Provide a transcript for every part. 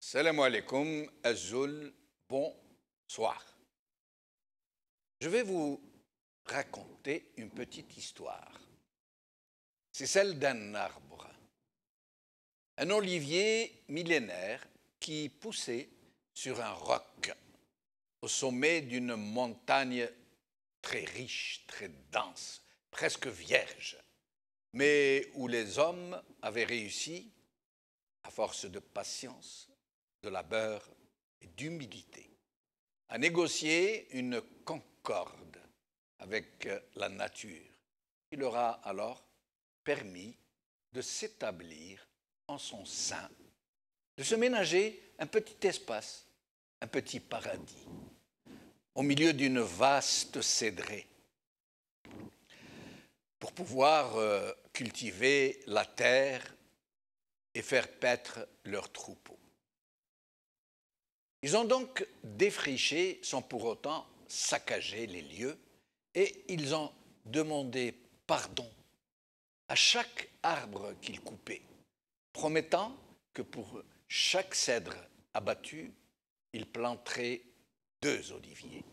Salam alaikum, Azul, bonsoir. Je vais vous raconter une petite histoire. C'est celle d'un arbre, un olivier millénaire qui poussait sur un roc au sommet d'une montagne très riche, très dense, presque vierge, mais où les hommes avaient réussi, à force de patience, de labeur et d'humilité, à négocier une concorde avec la nature qui leur a alors permis de s'établir en son sein, de se ménager un petit espace, un petit paradis, au milieu d'une vaste cédrée, pour pouvoir cultiver la terre et faire paître leurs troupeaux. Ils ont donc défriché sans pour autant saccager les lieux et ils ont demandé pardon à chaque arbre qu'ils coupaient, promettant que pour chaque cèdre abattu, ils planteraient 2 oliviers.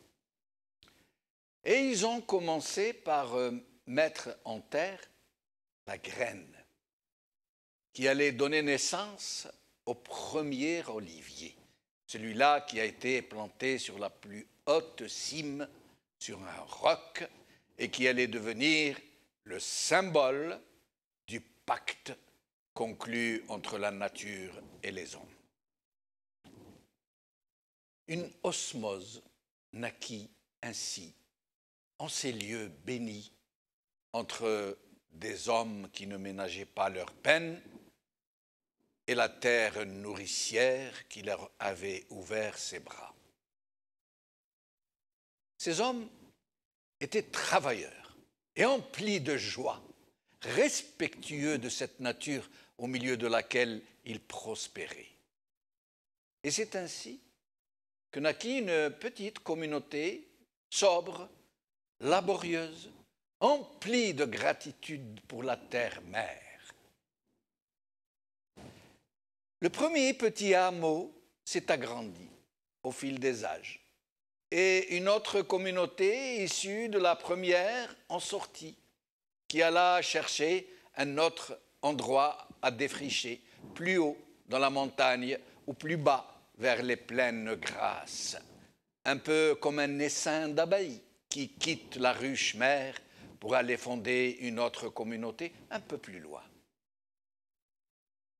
Et ils ont commencé par mettre en terre la graine qui allait donner naissance au premier olivier, celui-là qui a été planté sur la plus haute cime, sur un roc, et qui allait devenir le symbole du pacte conclu entre la nature et les hommes. Une osmose naquit ainsi, en ces lieux bénis, entre des hommes qui ne ménageaient pas leur peine et la terre nourricière qui leur avait ouvert ses bras. Ces hommes étaient travailleurs et emplis de joie, respectueux de cette nature au milieu de laquelle ils prospéraient. Et c'est ainsi que naquit une petite communauté sobre, laborieuse, emplie de gratitude pour la terre-mère. Le premier petit hameau s'est agrandi au fil des âges et une autre communauté issue de la première en sortit, qui alla chercher un autre endroit à défricher, plus haut dans la montagne ou plus bas vers les plaines grasses, un peu comme un essaim d'abeilles qui quitte la ruche mère pour aller fonder une autre communauté un peu plus loin.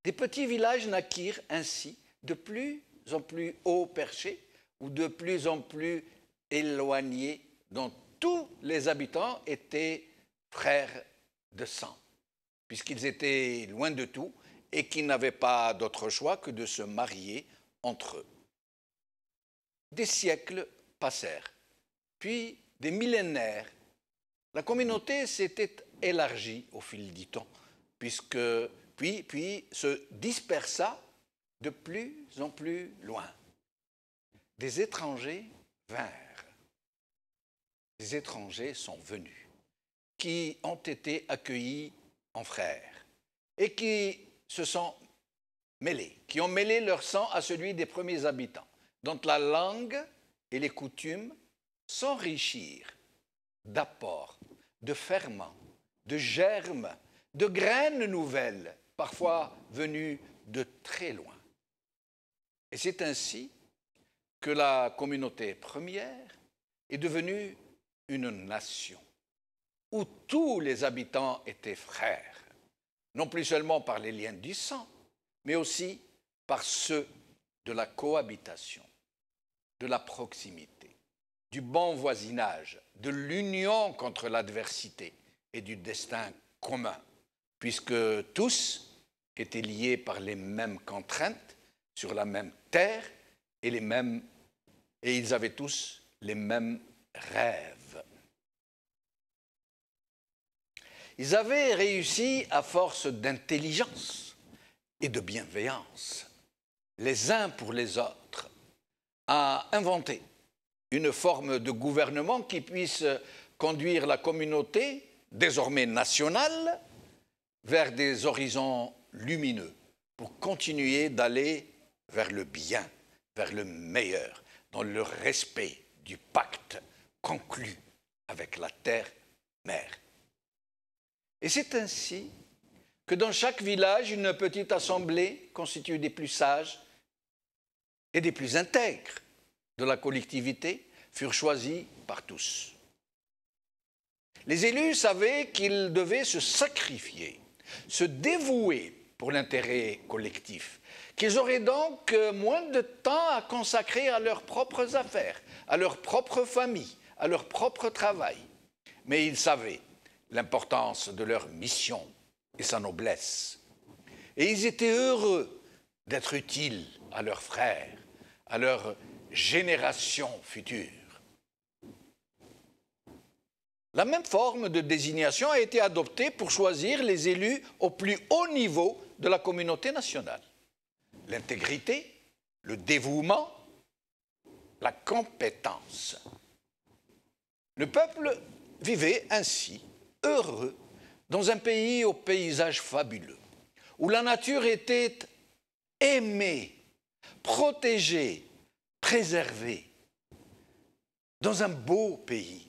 Des petits villages naquirent ainsi, de plus en plus haut perchés ou de plus en plus éloignés, dont tous les habitants étaient frères de sang, puisqu'ils étaient loin de tout et qu'ils n'avaient pas d'autre choix que de se marier entre eux. Des siècles passèrent, puis des millénaires. La communauté s'était élargie au fil du temps, puis se dispersa de plus en plus loin. Des étrangers vinrent. Des étrangers sont venus, qui ont été accueillis en frères et qui se sont mêlés, qui ont mêlé leur sang à celui des premiers habitants, dont la langue et les coutumes s'enrichirent d'apports, de ferments, de germes, de graines nouvelles, parfois venues de très loin. Et c'est ainsi que la communauté première est devenue une nation, où tous les habitants étaient frères, non plus seulement par les liens du sang, mais aussi par ceux de la cohabitation, de la proximité, du bon voisinage, de l'union contre l'adversité et du destin commun, puisque tous étaient liés par les mêmes contraintes sur la même terre et ils avaient tous les mêmes rêves. Ils avaient réussi à force d'intelligence et de bienveillance, les uns pour les autres, à inventer une forme de gouvernement qui puisse conduire la communauté, désormais nationale, vers des horizons lumineux pour continuer d'aller vers le bien, vers le meilleur, dans le respect du pacte conclu avec la terre-mère. Et c'est ainsi que dans chaque village, une petite assemblée constituée des plus sages et des plus intègres de la collectivité furent choisis par tous. Les élus savaient qu'ils devaient se sacrifier, se dévouer pour l'intérêt collectif, qu'ils auraient donc moins de temps à consacrer à leurs propres affaires, à leur propre famille, à leur propre travail. Mais ils savaient l'importance de leur mission et sa noblesse. Et ils étaient heureux d'être utiles à leurs frères, à leur génération future. La même forme de désignation a été adoptée pour choisir les élus au plus haut niveau de la communauté nationale. L'intégrité, le dévouement, la compétence. Le peuple vivait ainsi, heureux, dans un pays au paysage fabuleux, où la nature était aimée, protégée, préservée, dans un beau pays,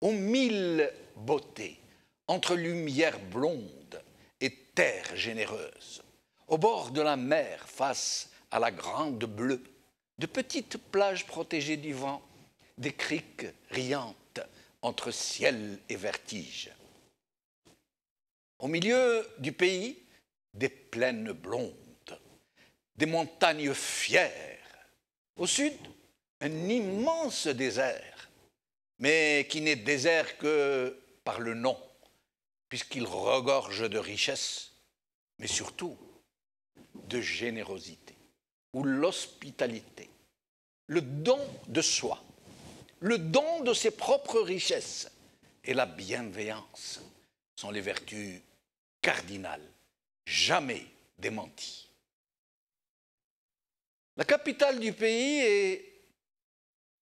aux mille beautés, entre lumière blonde et terre généreuse, au bord de la mer face à la grande bleue, de petites plages protégées du vent, des criques riantes entre ciel et vertige. Au milieu du pays, des plaines blondes, des montagnes fières. Au sud, un immense désert, mais qui n'est désert que par le nom, puisqu'il regorge de richesses, mais surtout de générosité, où l'hospitalité, le don de soi, le don de ses propres richesses et la bienveillance sont les vertus cardinales, jamais démenties. La capitale du pays est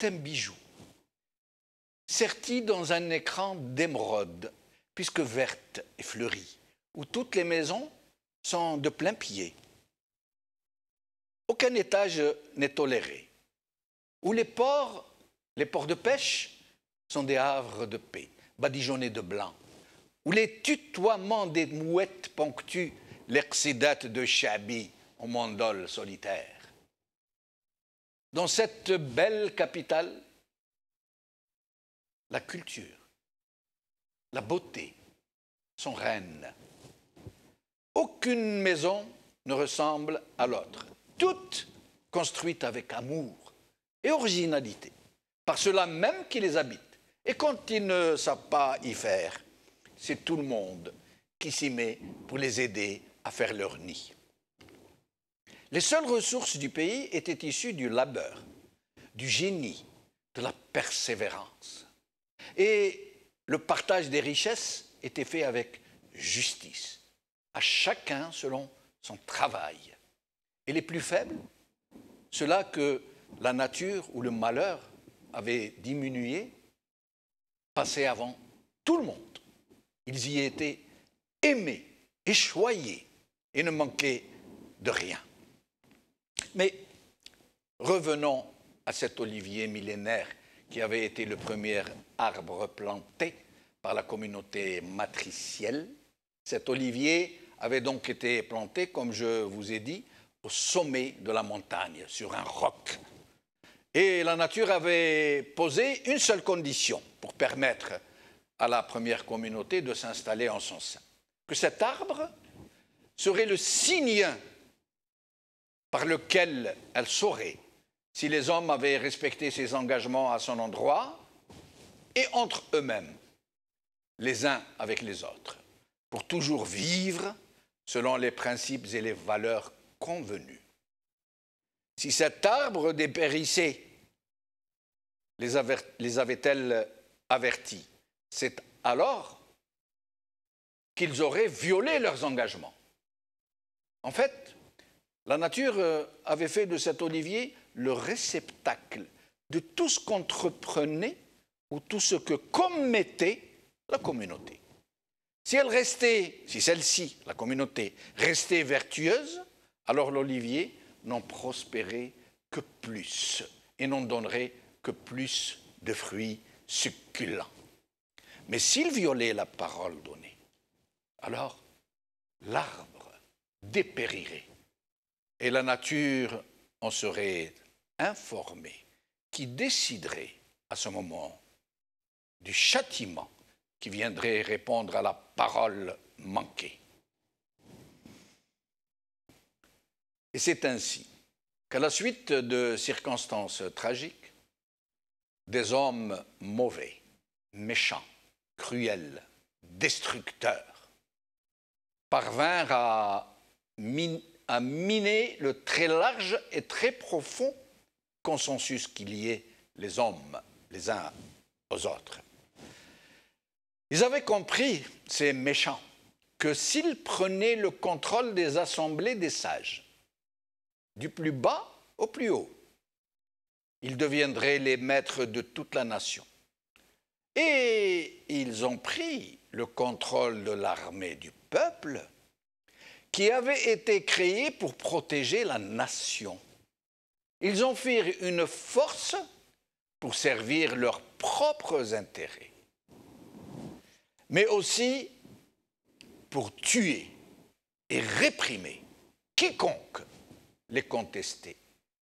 un bijou, sertie dans un écran d'émeraude, puisque verte et fleurie, où toutes les maisons sont de plein pied. Aucun étage n'est toléré, où les ports de pêche sont des havres de paix, badigeonnés de blanc, où les tutoiements des mouettes ponctuent l'excidat de Chabi au mandol solitaire. Dans cette belle capitale, la culture, la beauté sont reines. Aucune maison ne ressemble à l'autre, toutes construites avec amour et originalité, par ceux-là même qui les habitent. Et quand ils ne savent pas y faire, c'est tout le monde qui s'y met pour les aider à faire leur nid. Les seules ressources du pays étaient issues du labeur, du génie, de la persévérance. Et le partage des richesses était fait avec justice, à chacun selon son travail. Et les plus faibles, ceux-là que la nature ou le malheur avait diminué, passaient avant tout le monde. Ils y étaient aimés et choyés et ne manquaient de rien. Mais revenons à cet olivier millénaire qui avait été le premier arbre planté par la communauté matricielle. Cet olivier avait donc été planté, comme je vous ai dit, au sommet de la montagne, sur un roc. Et la nature avait posé une seule condition pour permettre à la première communauté de s'installer en son sein, que cet arbre serait le signe par lequel elle saurait si les hommes avaient respecté ses engagements à son endroit et entre eux-mêmes, les uns avec les autres, pour toujours vivre selon les principes et les valeurs convenus. Si cet arbre dépérissait, les avait-elle avertis? C'est alors qu'ils auraient violé leurs engagements. En fait, la nature avait fait de cet olivier le réceptacle de tout ce qu'entreprenait ou tout ce que commettait la communauté. Si celle-ci, la communauté, restait vertueuse, alors l'olivier n'en prospéraient que plus et n'en donneraient que plus de fruits succulents. Mais s'ils violaient la parole donnée, alors l'arbre dépérirait et la nature en serait informée, qui déciderait à ce moment du châtiment qui viendrait répondre à la parole manquée. Et c'est ainsi qu'à la suite de circonstances tragiques, des hommes mauvais, méchants, cruels, destructeurs, parvinrent à miner le très large et très profond consensus qu'il y ait les hommes les uns aux autres. Ils avaient compris, ces méchants, que s'ils prenaient le contrôle des assemblées des sages, du plus bas au plus haut, ils deviendraient les maîtres de toute la nation. Et ils ont pris le contrôle de l'armée du peuple qui avait été créée pour protéger la nation. Ils en firent une force pour servir leurs propres intérêts, mais aussi pour tuer et réprimer quiconque les contestait,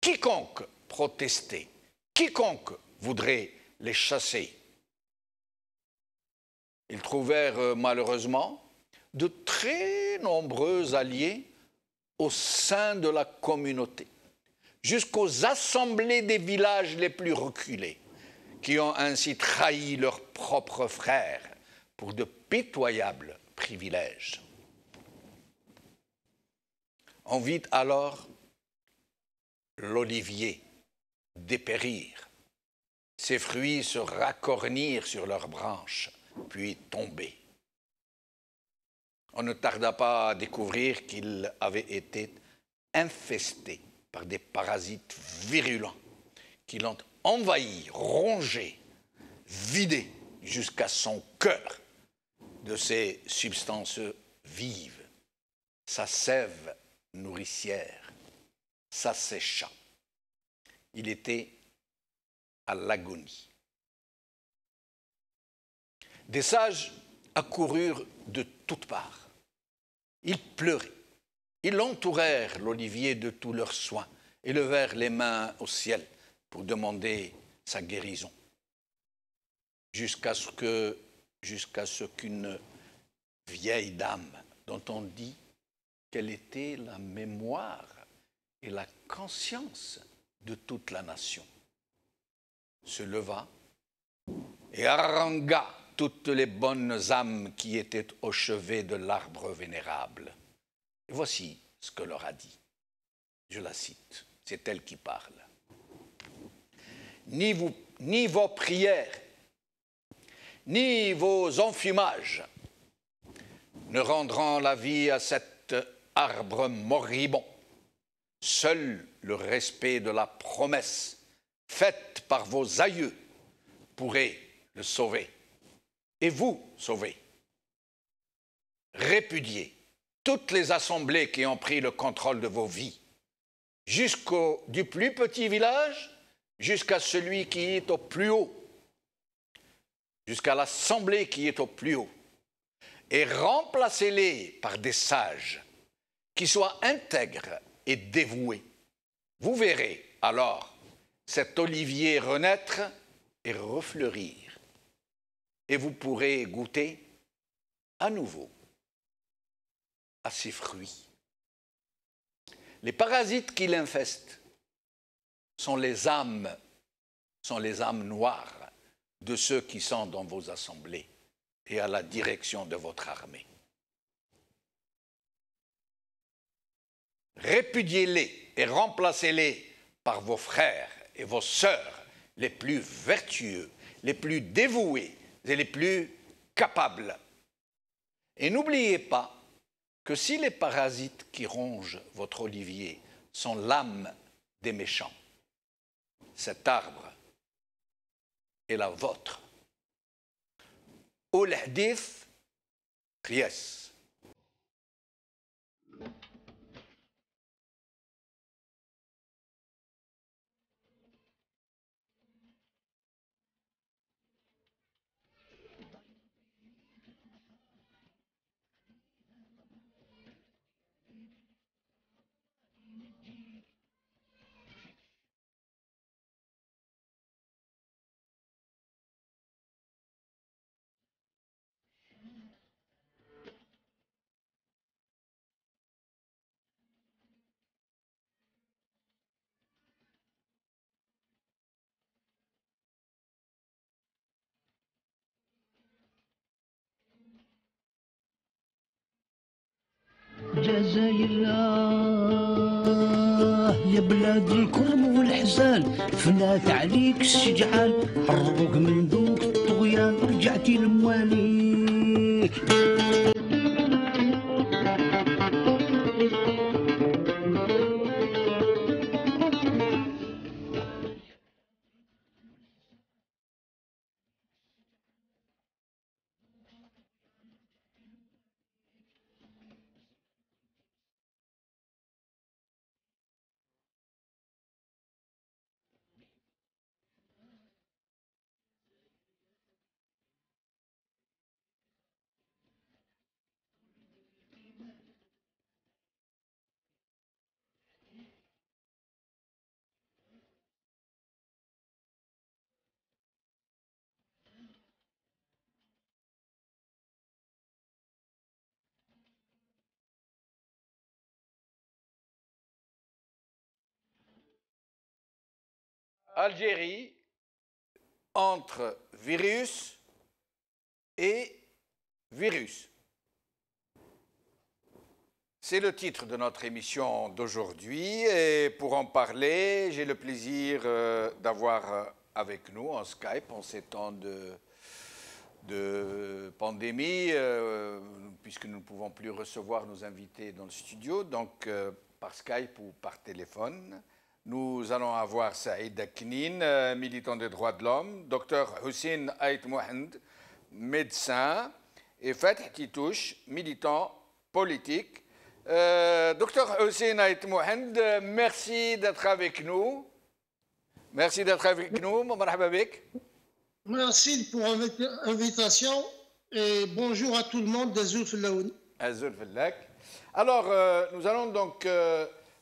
quiconque protestait, quiconque voudrait les chasser. Ils trouvèrent malheureusement de très nombreux alliés au sein de la communauté, jusqu'aux assemblées des villages les plus reculés, qui ont ainsi trahi leurs propres frères pour de pitoyables privilèges. On vit alors l'olivier dépérir, ses fruits se racornir sur leurs branches, puis tomber. On ne tarda pas à découvrir qu'il avait été infesté par des parasites virulents qui l'ont envahi, rongé, vidé jusqu'à son cœur de ses substances vives. Sa sève nourricière s'assécha. Il était à l'agonie. Des sages accoururent de toutes parts. Ils pleuraient. Ils entourèrent l'olivier de tous leurs soins et levèrent les mains au ciel pour demander sa guérison. Jusqu'à ce qu'une vieille dame, dont on dit qu'elle était la mémoire et la conscience de toute la nation, se leva et harangua toutes les bonnes âmes qui étaient au chevet de l'arbre vénérable. Et voici ce que leur a dit. Je la cite, c'est elle qui parle. Ni vos prières, ni vos enfumages ne rendront la vie à cet arbre moribond. Seul le respect de la promesse faite par vos aïeux pourrait le sauver. Et vous sauver. Répudiez toutes les assemblées qui ont pris le contrôle de vos vies, du plus petit village jusqu'à celui qui est au plus haut, jusqu'à l'assemblée qui est au plus haut, et remplacez-les par des sages qui soient intègres et dévoués. Vous verrez alors cet olivier renaître et refleurir, et vous pourrez goûter à nouveau à ses fruits. Les parasites qui l'infestent sont les âmes noires de ceux qui sont dans vos assemblées et à la direction de votre armée. Répudiez-les et remplacez-les par vos frères et vos sœurs les plus vertueux, les plus dévoués et les plus capables. Et n'oubliez pas que si les parasites qui rongent votre olivier sont l'âme des méchants, cet arbre est la vôtre. والحديث قياس الجزائر يا بلادي الكرم والحزان فنات عليك الشجعان حرروك من ذوك الطغيان رجعتي لمواليك. Algérie, entre virus et virus. C'est le titre de notre émission d'aujourd'hui et pour en parler, j'ai le plaisir d'avoir avec nous en Skype en ces temps de pandémie, puisque nous ne pouvons plus recevoir nos invités dans le studio, donc par Skype ou par téléphone. Nous allons avoir Saïd Aknin, militant des droits de l'homme, Dr Hussein Ait Mohand, médecin, et Fatih Titouche, militant politique. Dr Hussein Ait Mohand, merci d'être avec nous. Merci d'être avec nous. Merci pour l'invitation et bonjour à tout le monde d'Azul Fellaouni. Azul Fellak. Alors, nous allons donc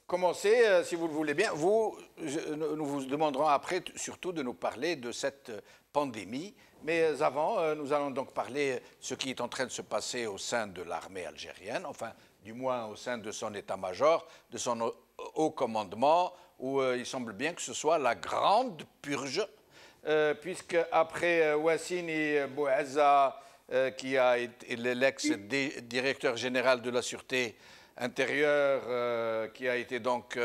commencer, si vous le voulez bien. Nous vous demanderons après surtout de nous parler de cette pandémie. Mais avant, nous allons donc parler de ce qui est en train de se passer au sein de l'armée algérienne, enfin, du moins au sein de son état-major, de son haut commandement, où il semble bien que ce soit la grande purge, puisque après Wassini Bouazza, qui a été l'ex-directeur général de la Sûreté intérieure, qui a été donc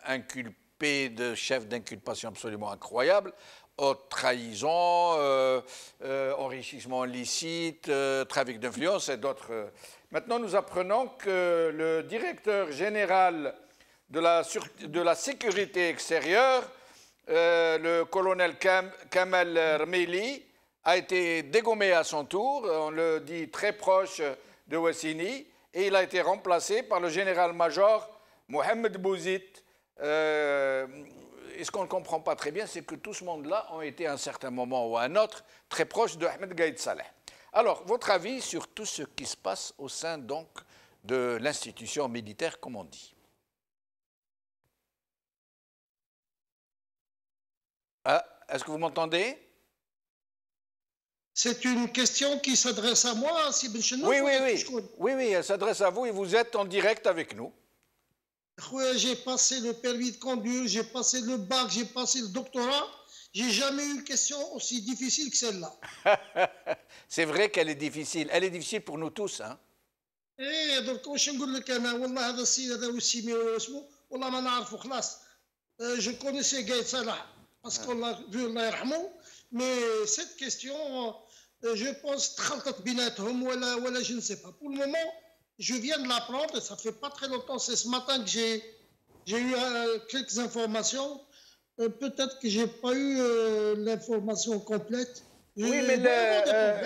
inculpé de chef d'inculpation absolument incroyable, haute trahison, enrichissement illicite, trafic d'influence et d'autres. Maintenant, nous apprenons que le directeur général de la sécurité extérieure, le colonel Kamel Rmeili, a été dégommé à son tour, on le dit très proche de Wassini, et il a été remplacé par le général-major Mohamed Bouzid. Et ce qu'on ne comprend pas très bien, c'est que tout ce monde-là ont été à un certain moment ou à un autre très proches de Ahmed Gaïd Saleh. Alors, votre avis sur tout ce qui se passe au sein donc de l'institution militaire, comme on dit? Est-ce que vous m'entendez? C'est une question qui s'adresse à moi, si Benchenou. Oui, elle s'adresse à vous et vous êtes en direct avec nous. J'ai passé le permis de conduire, j'ai passé le bac, j'ai passé le doctorat. J'ai jamais eu une question aussi difficile que celle-là. C'est vrai qu'elle est difficile. Elle est difficile pour nous tous, hein. ايه درك واش نقول لك انا والله هذا السيد هذا واش اسمه والله ما نعرفه خلاص جو كونيسي قايد صلاح باسكو الله يرحمه مي سيت كيستيون جو بونس تخلطت بيناتهم ولا je ne sais pas. Pour le moment, je viens de l'apprendre, ça fait pas très longtemps, c'est ce matin que j'ai eu quelques informations. Peut-être que j'ai pas eu l'information complète. Oui, mais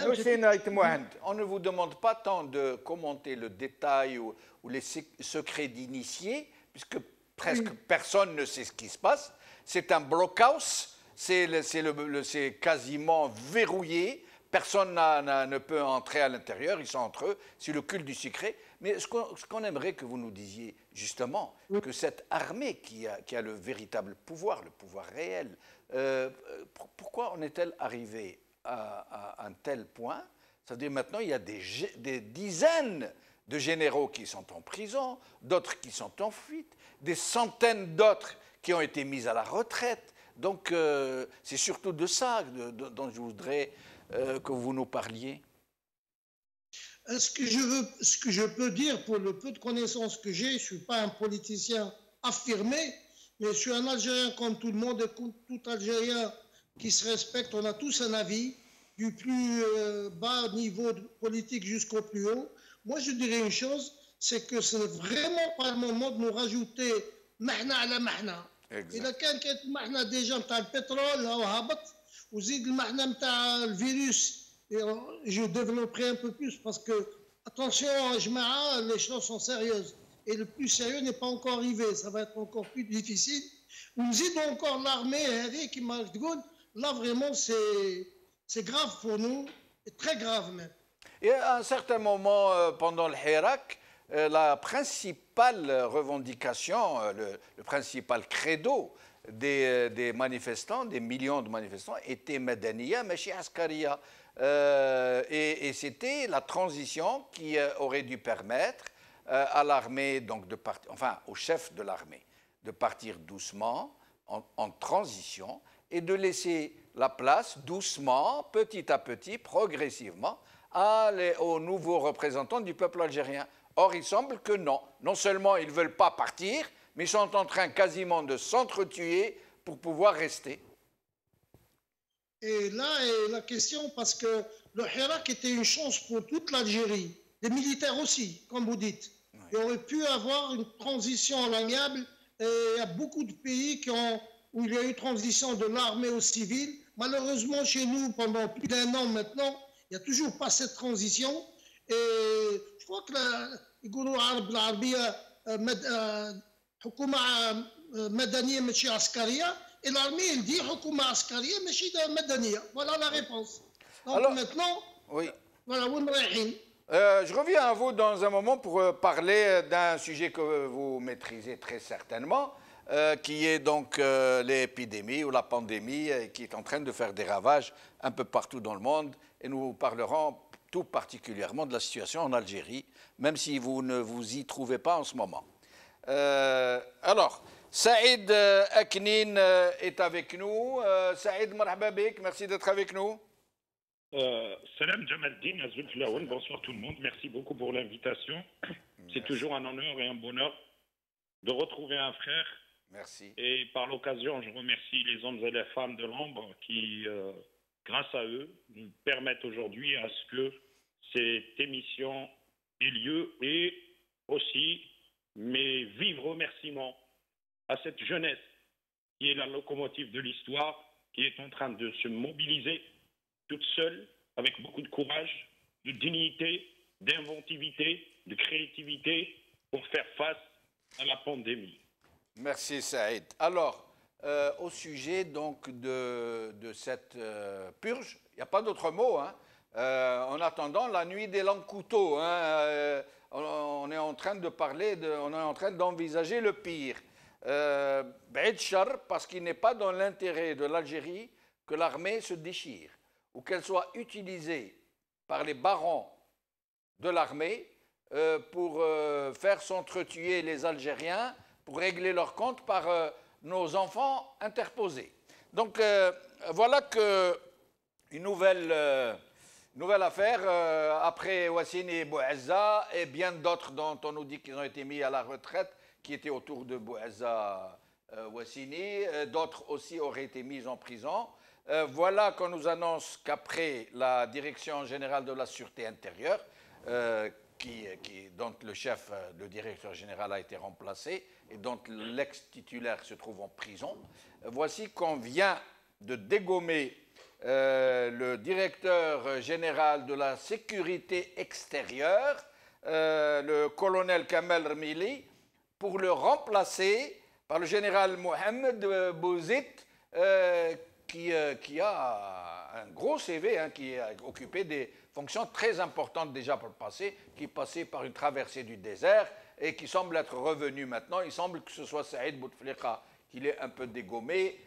Hussein Ait Mohand, on ne vous demande pas tant de commenter le détail ou les secrets d'initiés, puisque presque personne ne sait ce qui se passe. C'est un blockhouse, c'est quasiment verrouillé, personne ne peut entrer à l'intérieur, ils sont entre eux, c'est le culte du secret. Mais ce qu'on aimerait que vous nous disiez, justement, que cette armée qui a le véritable pouvoir, le pouvoir réel, pourquoi en est-elle arrivée à un tel point? C'est-à-dire maintenant, il y a des dizaines de généraux qui sont en prison, d'autres qui sont en fuite, des centaines d'autres qui ont été mis à la retraite. Donc, c'est surtout de ça dont je voudrais que vous nous parliez. Ce que je peux dire pour le peu de connaissances que j'ai, je ne suis pas un politicien affirmé, mais je suis un Algérien comme tout le monde et comme tout Algérien qui se respecte. On a tous un avis, du plus bas niveau politique jusqu'au plus haut. Moi, je dirais une chose, c'est que ce n'est vraiment pas le moment de nous rajouter mahna ala mahna. إذا كانت المحنة ديجا نتاع البترول هو هابط وزيد المحنة نتاع الفيروس je développerai un peu plus parce que attention جماعة les choses sont sérieuses et le plus sérieux n'est pas encore arrivé, ça va être encore plus difficile. ونزيدوا encore l'armée هذه كما تقول là vraiment c'est grave pour nous et très grave même. Et à un certain moment pendant le Hirak, la principale revendication, le principal credo des manifestants, des millions de manifestants, était Madaniya, Machi Askariya. Et c'était la transition qui aurait dû permettre à l'armée, donc de partir, enfin au chef de l'armée, de partir doucement, en transition, et de laisser la place doucement, petit à petit, progressivement, aux nouveaux représentants du peuple algérien. Or, il semble que non. Non seulement ils ne veulent pas partir, mais ils sont en train quasiment de s'entretuer pour pouvoir rester. Et là est la question, parce que le Hirak était une chance pour toute l'Algérie, les militaires aussi, comme vous dites. Oui. Il aurait pu avoir une transition à l'amiable. Il y a beaucoup de pays où il y a eu transition de l'armée au civil. Malheureusement, chez nous, pendant plus d'1 an maintenant, il n'y a toujours pas cette transition. Et je crois que يقولوا بالعربية حكومة مدنية ماشي عسكرية et l'armée elle dit حكومة عسكرية ماشي مدنية. Voilà la réponse. Donc alors, maintenant, oui. Voilà, وين رايحين. Je reviens à vous dans un moment pour parler d'un sujet que vous maîtrisez très certainement, qui est donc l'épidémie ou la pandémie qui est en train de faire des ravages un peu partout dans le monde. Et nous parlerons tout particulièrement de la situation en Algérie, même si vous ne vous y trouvez pas en ce moment. Alors, Saïd Aknin est avec nous. Saïd, marhaba bik, merci d'être avec nous. Salam Jamaldin, bonsoir tout le monde, merci beaucoup pour l'invitation. C'est toujours un honneur et un bonheur de retrouver un frère. Merci. Et par l'occasion, je remercie les hommes et les femmes de l'ombre qui, grâce à eux, nous permettent aujourd'hui à ce que cette émission ait lieu, et aussi mes vifs remerciements à cette jeunesse qui est la locomotive de l'histoire, qui est en train de se mobiliser toute seule, avec beaucoup de courage, de dignité, d'inventivité, de créativité pour faire face à la pandémie. Merci Saïd. Alors, au sujet donc de cette purge, il n'y a pas d'autre mot, hein. En attendant la nuit des langues couteaux, hein, on est en train de parler, on est en train d'envisager le pire. Baïd Char, parce qu'il n'est pas dans l'intérêt de l'Algérie que l'armée se déchire, ou qu'elle soit utilisée par les barons de l'armée pour faire s'entretuer les Algériens, pour régler leurs comptes par nos enfants interposés. Donc voilà qu'une nouvelle affaire, après Wassini et Bouazza, et bien d'autres dont on nous dit qu'ils ont été mis à la retraite, qui étaient autour de Bouazza Wassini, d'autres aussi auraient été mis en prison. Voilà qu'on nous annonce qu'après la Direction générale de la Sûreté intérieure, dont le directeur général a été remplacé et dont l'ex-titulaire se trouve en prison, voici qu'on vient de dégommer le directeur général de la sécurité extérieure, le colonel Kamel Rmili, pour le remplacer par le général Mohamed Bouzid, qui a un gros CV, hein, qui a occupé des fonctions très importantes déjà pour le passé, qui est passé par une traversée du désert et qui semble être revenu maintenant. Il semble que ce soit Saïd Bouteflika qui l'ait un peu dégommé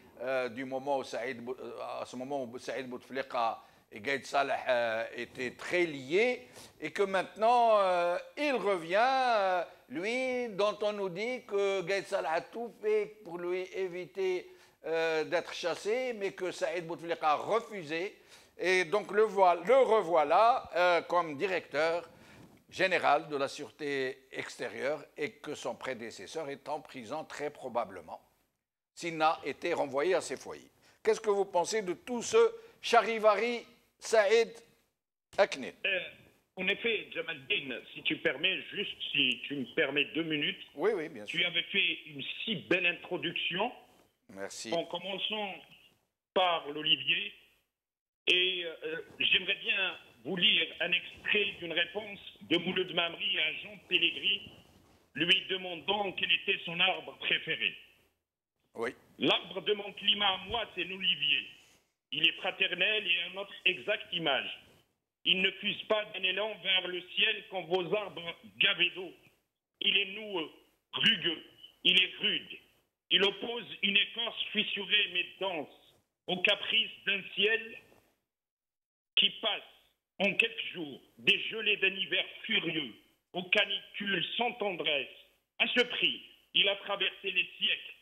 du moment où à ce moment où Saïd Bouteflika et Gaïd Salah étaient très liés, et que maintenant il revient, lui dont on nous dit que Gaïd Salah a tout fait pour lui éviter d'être chassé, mais que Saïd Bouteflika a refusé. Et donc le revoilà comme directeur général de la sûreté extérieure et que son prédécesseur est en prison très probablement, s'il n'a été renvoyé à ses foyers. Qu'est-ce que vous pensez de tout ce charivari Saïd Aknin? En effet, Jamaldine, si tu me permets 2 minutes. Oui, oui, bien sûr. Tu avais fait une si belle introduction. Merci. En commençant par l'Olivier. Et j'aimerais bien vous lire un extrait d'une réponse de Mouloud Mamri à Jean Pellegrini, lui demandant quel était son arbre préféré. Oui. L'arbre de mon climat à moi, c'est l'olivier. Il est fraternel et à notre exacte image. Il ne fuse pas d'un élan vers le ciel comme vos arbres gavés d'eau. Il est noueux, rugueux, il est rude. Il oppose une écorce fissurée mais dense aux caprices d'un ciel qui passe en quelques jours des gelées d'un hiver furieux, aux canicules sans tendresse. À ce prix, il a traversé les siècles.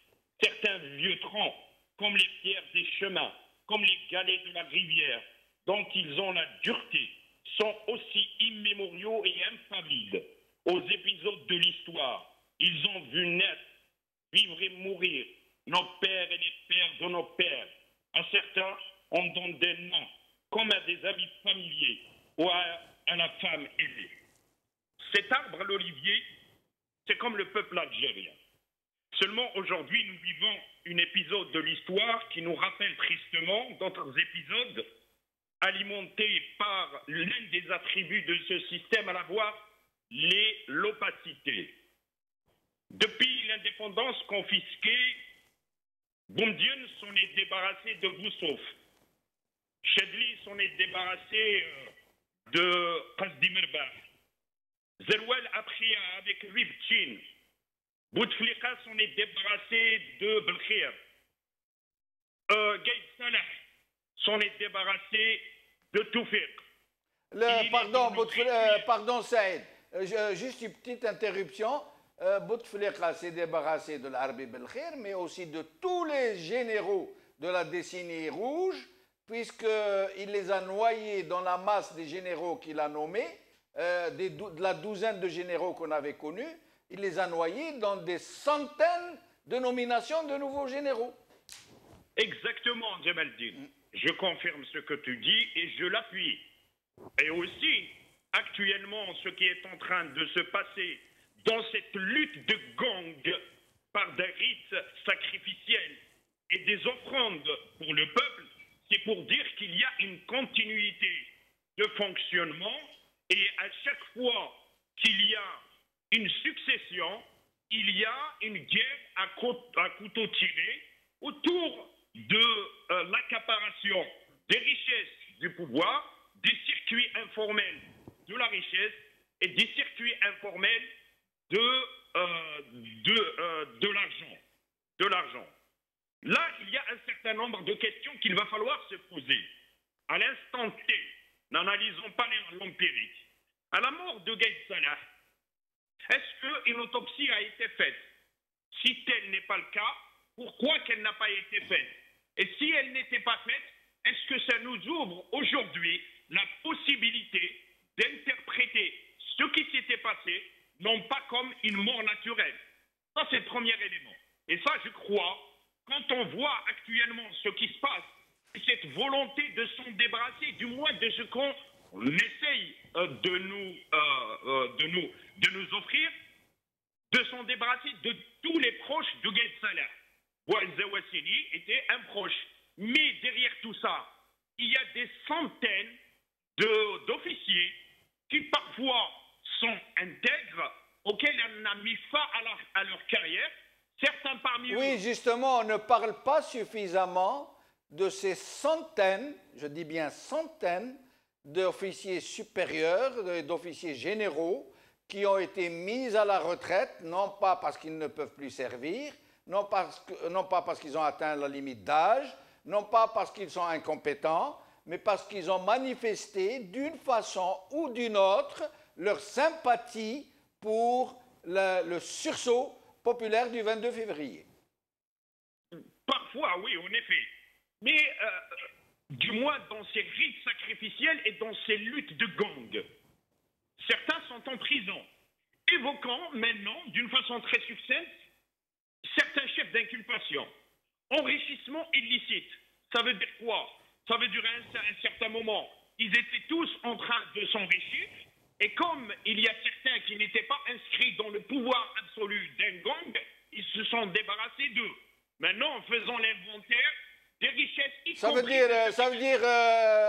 Certains vieux troncs, comme les pierres des chemins, comme les galets de la rivière, dont ils ont la dureté, sont aussi immémoriaux et infaillibles aux épisodes de l'histoire. Ils ont vu naître, vivre et mourir nos pères et les pères de nos pères. À certains, on donne des noms, comme à des amis familiers ou à la femme aimée. Cet arbre, l'olivier, c'est comme le peuple algérien. Seulement aujourd'hui, nous vivons un épisode de l'histoire qui nous rappelle tristement d'autres épisodes alimentés par l'un des attributs de ce système, à savoir l'opacité. Depuis l'indépendance confisquée, Boumediene s'en est débarrassé de Boussouf. Chedli s'en est débarrassé de Qasdi Mirbah. Zerouel a pris avec Ribtchin. Bouteflika s'en est débarrassé de Belkhir. Gaïd Salah s'en est débarrassé de Toufiq. Pardon, Saïd. Juste une petite interruption. Bouteflika s'est débarrassé de l'Arbi Belkhir, mais aussi de tous les généraux de la décennie rouge, puisqu'il les a noyés dans la masse des généraux qu'il a nommés, de la douzaine de généraux qu'on avait connus. Il les a noyés dans des centaines de nominations de nouveaux généraux. Exactement, Jamaldine. Je confirme ce que tu dis et je l'appuie. Et aussi, actuellement, ce qui est en train de se passer dans cette lutte de gang par des rites sacrificiels et des offrandes pour le peuple, c'est pour dire qu'il y a une continuité de fonctionnement et à chaque fois qu'il y a une succession, il y a une guerre à couteau tiré autour de l'accaparation des richesses du pouvoir, des circuits informels de la richesse et des circuits informels de l'argent. Là, il y a un certain nombre de questions qu'il va falloir se poser. À l'instant T, n'analysons pas l'empirique. À la mort de Gaïd Salah, est-ce qu'une autopsie a été faite? Si tel n'est pas le cas, pourquoi qu'elle n'a pas été faite? Et si elle n'était pas faite, est-ce que ça nous ouvre aujourd'hui la possibilité d'interpréter ce qui s'était passé, non pas comme une mort naturelle? Ça, c'est le premier élément. Et ça, je crois, quand on voit actuellement ce qui se passe, cette volonté de s'en débarrasser, du moins de ce qu'on essaye de nous offrir, de s'en débarrasser de tous les proches de Gaïd Salah. Bouaziz Zawassini était un proche. Mais derrière tout ça, il y a des centaines d'officiers qui parfois sont intègres, auxquels on a mis fin à leur carrière. Certains parmi eux... Oui, justement, on ne parle pas suffisamment de ces centaines, je dis bien centaines, d'officiers supérieurs, d'officiers généraux qui ont été mis à la retraite, non pas parce qu'ils ne peuvent plus servir, non pas parce qu'ils ont atteint la limite d'âge, non pas parce qu'ils sont incompétents, mais parce qu'ils ont manifesté d'une façon ou d'une autre leur sympathie pour le sursaut populaire du 22 février. Parfois, oui, en effet. Mais du moins dans ces rites sacrificiels et dans ces luttes de gang. Certains sont en prison. Évoquant maintenant, d'une façon très succincte, certains chefs d'inculpation. Enrichissement illicite. Ça veut dire quoi? Ça veut dire à un certain moment, ils étaient tous en train de s'enrichir, et comme il y a certains qui n'étaient pas inscrits dans le pouvoir absolu d'un gang, ils se sont débarrassés d'eux. Maintenant, en faisant l'inventaire des richesses... Ça veut dire,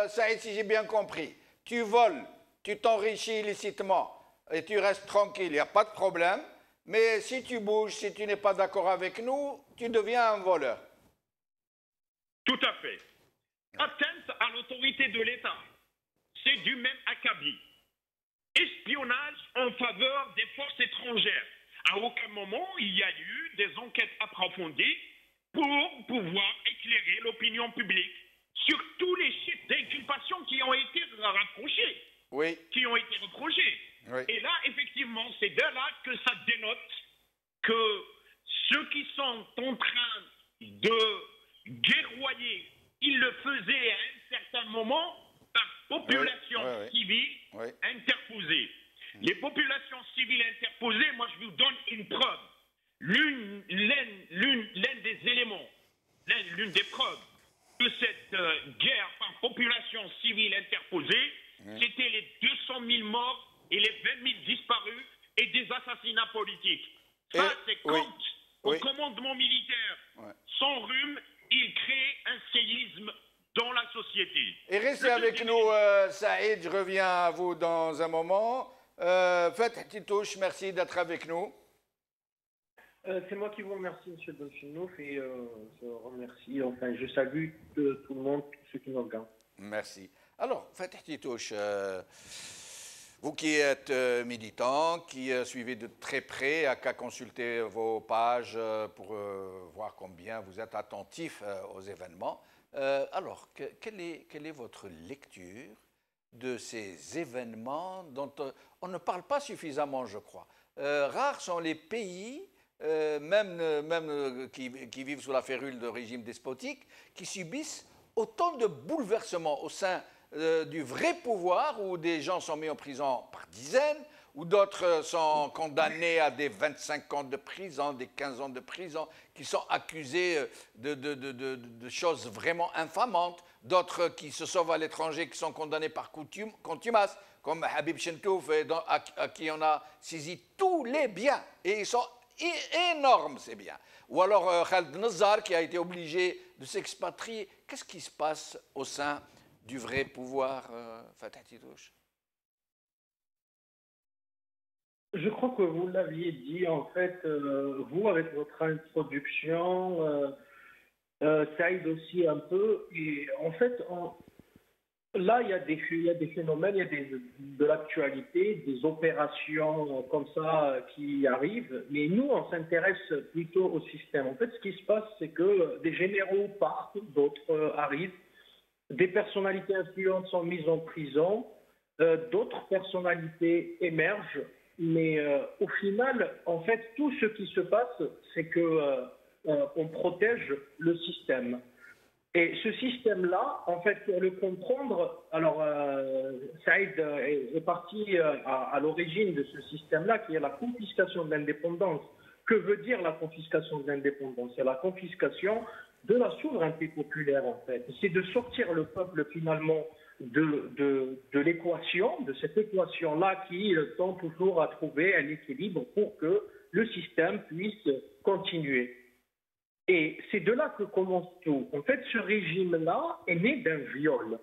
Saïd, si j'ai bien compris, tu voles, tu t'enrichis illicitement et tu restes tranquille, il n'y a pas de problème. Mais si tu bouges, si tu n'es pas d'accord avec nous, tu deviens un voleur. Tout à fait. Atteinte à l'autorité de l'État, c'est du même acabit. Espionnage en faveur des forces étrangères. À aucun moment, il y a eu des enquêtes approfondies pour pouvoir éclairer l'opinion publique sur tous les chefs d'inculpation qui ont été rapprochés. Oui. Qui ont été reprochés. Oui. Et là, effectivement, c'est de là que ça dénote que ceux qui sont en train de guerroyer, ils le faisaient à un certain moment par population civile interposée. Les populations civiles interposées, moi je vous donne une preuve. L'un des éléments, l'une des preuves de cette guerre par population civile interposée, c'était les 200 000 morts et les 20 000 disparus et des assassinats politiques. Ça, c'est quand, au commandement militaire, s'enrhume, il crée un séisme dans la société. Et restez avec nous, Saïd, je reviens à vous dans un moment. Fatih Titouche, merci d'être avec nous. C'est moi qui vous remercie, M. Dolchinouf, et je remercie, enfin, je salue tout le monde, tous ceux qui nous regardent. Merci. Alors, Fatih Titouche, vous qui êtes militant, qui suivez de très près, à qu'à consulter vos pages pour voir combien vous êtes attentif aux événements. Alors, quelle est votre lecture de ces événements dont on ne parle pas suffisamment, je crois? Rares sont les pays, même qui vivent sous la férule de régimes despotiques, qui subissent autant de bouleversements au sein du vrai pouvoir, où des gens sont mis en prison par dizaines, où d'autres sont condamnés à des 25 ans de prison, des 15 ans de prison, qui sont accusés de choses vraiment infamantes, d'autres qui se sauvent à l'étranger, qui sont condamnés par contumace, comme Habib Chentouf, à qui on a saisi tous les biens, et ils sont énormes ces biens. Ou alors Khaled Nazar, qui a été obligé de s'expatrier. Qu'est-ce qui se passe au sein du vrai pouvoir, Fatih Titouche? Je crois que vous l'aviez dit, en fait, vous, avec votre introduction, Saïd aussi un peu. Et en fait, là, il y a des phénomènes, il y a de l'actualité, des opérations comme ça qui arrivent. Mais nous, on s'intéresse plutôt au système. En fait, ce qui se passe, c'est que des généraux partent, d'autres arrivent. Des personnalités influentes sont mises en prison, d'autres personnalités émergent, mais au final, en fait, tout ce qui se passe, c'est que on protège le système. Et ce système-là, en fait, pour le comprendre, alors Saïd est parti à l'origine de ce système-là, qui est la confiscation de l'indépendance. Que veut dire la confiscation de l'indépendance? C'est la confiscation de la souveraineté populaire, en fait. C'est de sortir le peuple, finalement, de l'équation, de cette équation-là qui tend toujours à trouver un équilibre pour que le système puisse continuer. Et c'est de là que commence tout. En fait, ce régime-là est né d'un viol.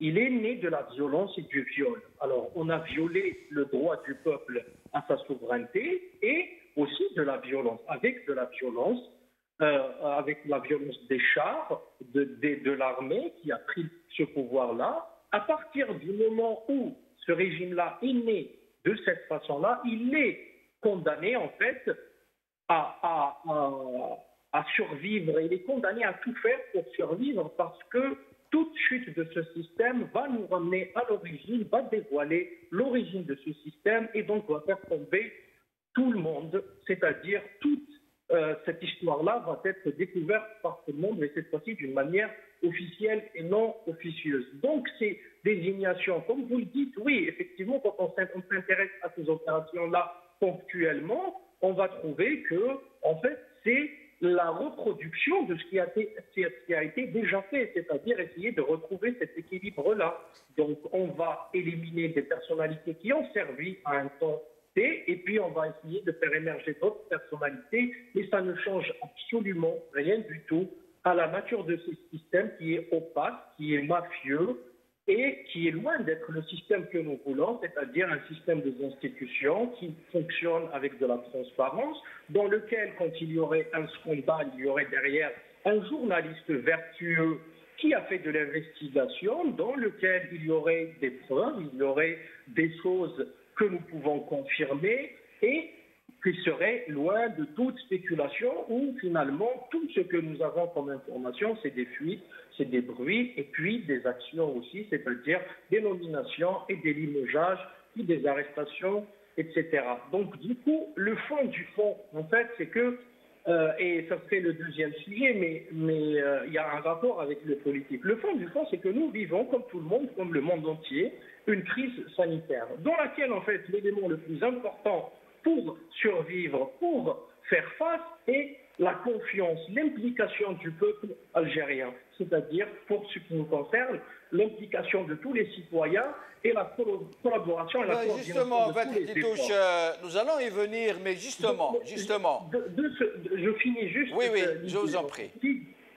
Il est né de la violence et du viol. Alors, on a violé le droit du peuple à sa souveraineté et aussi de la violence, avec de la violence, avec la violence des chars, de l'armée qui a pris ce pouvoir-là. À partir du moment où ce régime-là est né de cette façon-là, il est condamné en fait à survivre. Il est condamné à tout faire pour survivre parce que toute chute de ce système va nous ramener à l'origine, va dévoiler l'origine de ce système et donc va faire tomber tout le monde, c'est-à-dire toute cette histoire-là va être découverte par tout le monde, mais cette fois-ci d'une manière officielle et non officieuse. Donc, ces désignations, comme vous le dites, oui, effectivement, quand on s'intéresse à ces opérations-là ponctuellement, on va trouver que, en fait, c'est la reproduction de ce qui a été déjà fait, c'est-à-dire essayer de retrouver cet équilibre-là. Donc, on va éliminer des personnalités qui ont servi à un temps T, et puis on va essayer de faire émerger d'autres personnalités, mais ça ne change absolument rien du tout à la nature de ce système qui est opaque, qui est mafieux, et qui est loin d'être le système que nous voulons, c'est-à-dire un système des institutions qui fonctionne avec de la transparence, dans lequel, quand il y aurait un scandale, il y aurait derrière un journaliste vertueux qui a fait de l'investigation, dans lequel il y aurait des preuves, il y aurait des choses que nous pouvons confirmer et qui serait loin de toute spéculation où finalement tout ce que nous avons comme information, c'est des fuites, c'est des bruits et puis des actions aussi, c'est-à-dire des nominations et des limogeages, puis des arrestations, etc. Donc du coup, le fond du fond, en fait, c'est que, et ça serait le deuxième sujet, mais il y a un rapport avec le politique. Le fond du fond, c'est que nous vivons, comme tout le monde, comme le monde entier, une crise sanitaire, dans laquelle, en fait, l'élément le plus important pour survivre, pour faire face, est la confiance, l'implication du peuple algérien, c'est-à-dire, pour ce qui nous concerne, l'implication de tous les citoyens et la collaboration et la coordination justement, de tous les Titouche, nous allons y venir, mais justement. Je finis juste. Oui, je vous en prie.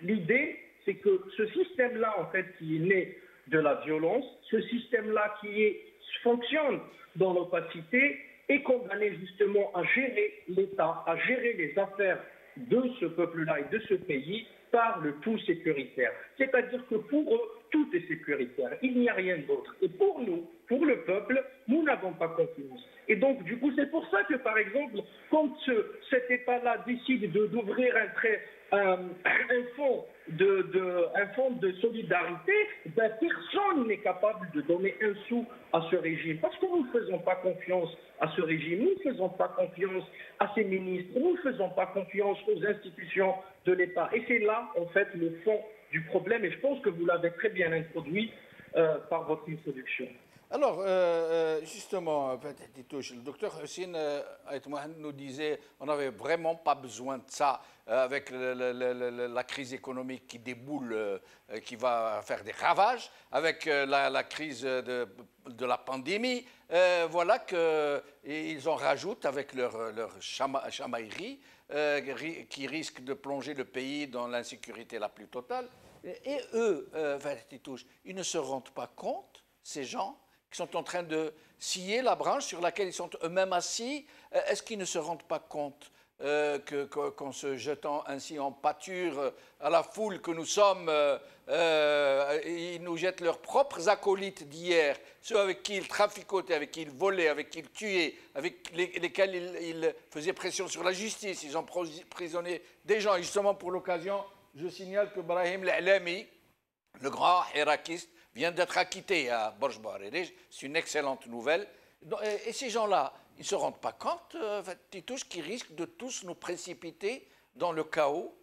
L'idée, c'est que ce système-là, en fait, qui est né de la violence, ce système-là qui fonctionne dans l'opacité, est condamné justement à gérer l'État, à gérer les affaires de ce peuple-là et de ce pays par le tout sécuritaire. C'est-à-dire que pour eux, tout est sécuritaire. Il n'y a rien d'autre. Et pour nous, pour le peuple, nous n'avons pas confiance. Et donc, du coup, c'est pour ça que, par exemple, quand cet État-là décide d'ouvrir un fonds de solidarité, ben, personne n'est capable de donner un sou à ce régime. Parce que nous ne faisons pas confiance à ce régime, nous ne faisons pas confiance à ses ministres, nous ne faisons pas confiance aux institutions de l'État. Et c'est là, en fait, le fond du problème. Et je pense que vous l'avez très bien introduit par votre introduction. Alors, justement, le docteur Hussein Aït-Mohamed nous disait qu'on n'avait vraiment pas besoin de ça avec la crise économique qui déboule, qui va faire des ravages, avec la crise de la pandémie. Voilà qu'ils en rajoutent avec leur chamaillerie qui risque de plonger le pays dans l'insécurité la plus totale. Et eux, ils ne se rendent pas compte, ces gens, qui sont en train de scier la branche sur laquelle ils sont eux-mêmes assis. Est-ce qu'ils ne se rendent pas compte qu'en se jetant ainsi en pâture à la foule que nous sommes, ils nous jettent leurs propres acolytes d'hier, ceux avec qui ils traficotaient, avec qui ils volaient, avec qui ils tuaient, avec lesquels ils faisaient pression sur la justice. Ils ont emprisonné des gens. Et justement, pour l'occasion, je signale que Brahim L'Alami, le grand hirakiste, vient d'être acquitté à Borj Barérej. C'est une excellente nouvelle. Et ces gens-là, ils ne se rendent pas compte, Titouche, qu'ils risquent de tous nous précipiter dans le chaos?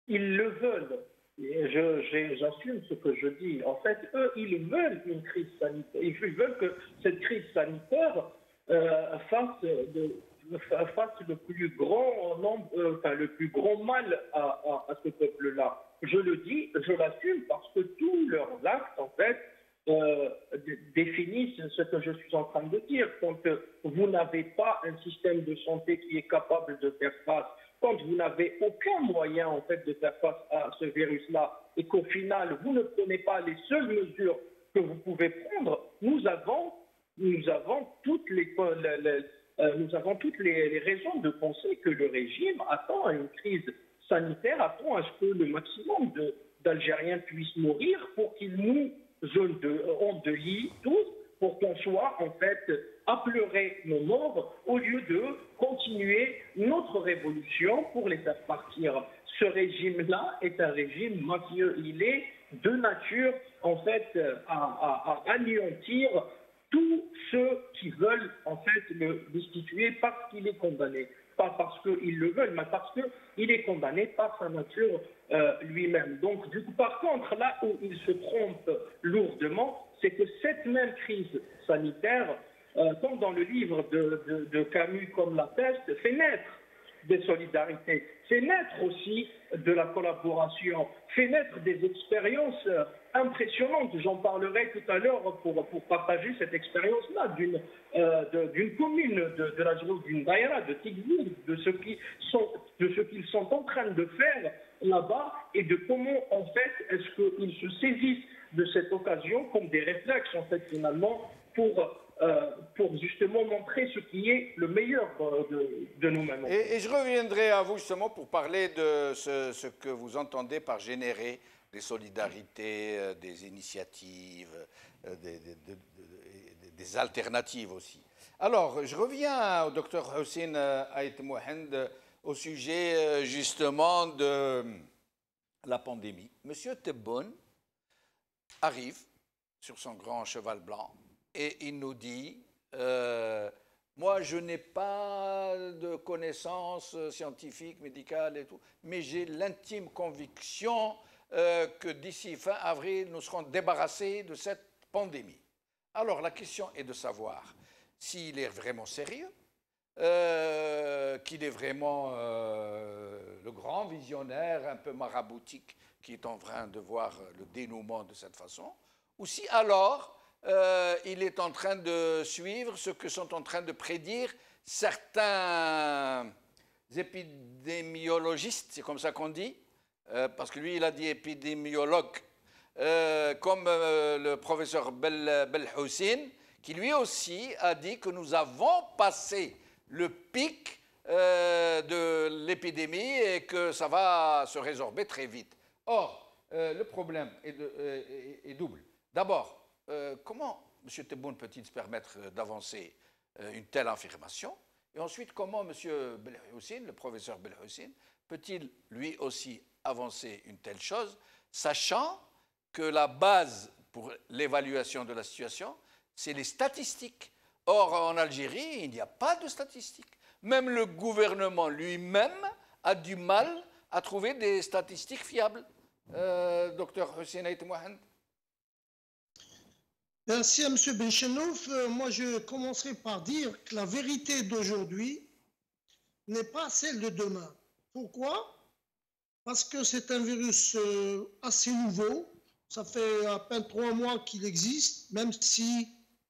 Ils le veulent. J'assume ce que je dis. En fait, eux, ils veulent une crise sanitaire. Ils veulent que cette crise sanitaire fasse le plus grand nombre, le plus grand mal à ce peuple-là. Je le dis, je l'assume parce que tous leurs actes, en fait, définissent ce que je suis en train de dire. Quand vous n'avez pas un système de santé qui est capable de faire face, quand vous n'avez aucun moyen, en fait, de faire face à ce virus-là, et qu'au final, vous ne prenez pas les seules mesures que vous pouvez prendre, nous avons toutes les raisons de penser que le régime attend à une crise sanitaire, attend à ce que le maximum d'Algériens puissent mourir pour qu'ils nous endeuillent tous, pour qu'on soit en fait à pleurer nos morts au lieu de continuer notre révolution pour les faire partir. Ce régime-là est un régime mafieux. Il est de nature en fait à anéantir tous ceux qui veulent en fait le destituer parce qu'il est condamné. Pas parce qu'ils le veulent, mais parce qu'il est condamné par sa nature lui-même. Donc, du coup, par contre, là où il se trompe lourdement, c'est que cette même crise sanitaire, comme dans le livre de Camus, comme La Peste, fait naître des solidarités, fait naître aussi de la collaboration, fait naître des expériences impressionnantes. J'en parlerai tout à l'heure pour partager cette expérience-là d'une commune de la zone d'une daïra, de Tigbourg, de ce qu'ils sont en train de faire là-bas et de comment en fait est-ce qu'ils se saisissent de cette occasion comme des réflexes en fait finalement pour justement montrer ce qui est le meilleur de nous-mêmes. Et je reviendrai à vous justement pour parler de ce que vous entendez par générer des solidarités, des initiatives, des alternatives aussi. Alors, je reviens au docteur Hussein Ait Mohand au sujet justement de la pandémie. Monsieur Tebboune arrive sur son grand cheval blanc et il nous dit moi, je n'ai pas de connaissances scientifiques, médicales et tout, mais j'ai l'intime conviction que d'ici fin avril, nous serons débarrassés de cette pandémie. Alors, la question est de savoir s'il est vraiment sérieux, qu'il est vraiment le grand visionnaire, un peu maraboutique, qui est en train de voir le dénouement de cette façon, ou si alors il est en train de suivre ce que sont en train de prédire certains épidémiologistes, c'est comme ça qu'on dit, parce que lui, il a dit épidémiologue, comme le professeur Belhoussine, qui lui aussi a dit que nous avons passé le pic de l'épidémie et que ça va se résorber très vite. Or, le problème est double. D'abord, comment M. Tebboune peut-il se permettre d'avancer une telle affirmation? Et ensuite, comment M. Belhoussine, le professeur Belhoussine, peut-il lui aussi avancer une telle chose, sachant que la base pour l'évaluation de la situation, c'est les statistiques. Or, en Algérie, il n'y a pas de statistiques. Même le gouvernement lui-même a du mal à trouver des statistiques fiables. Docteur Hussein Ait Mohand. Merci à M. Benchenouf. Moi, je commencerai par dire que la vérité d'aujourd'hui n'est pas celle de demain. Pourquoi? Parce que c'est un virus assez nouveau. Ça fait à peine 3 mois qu'il existe, même si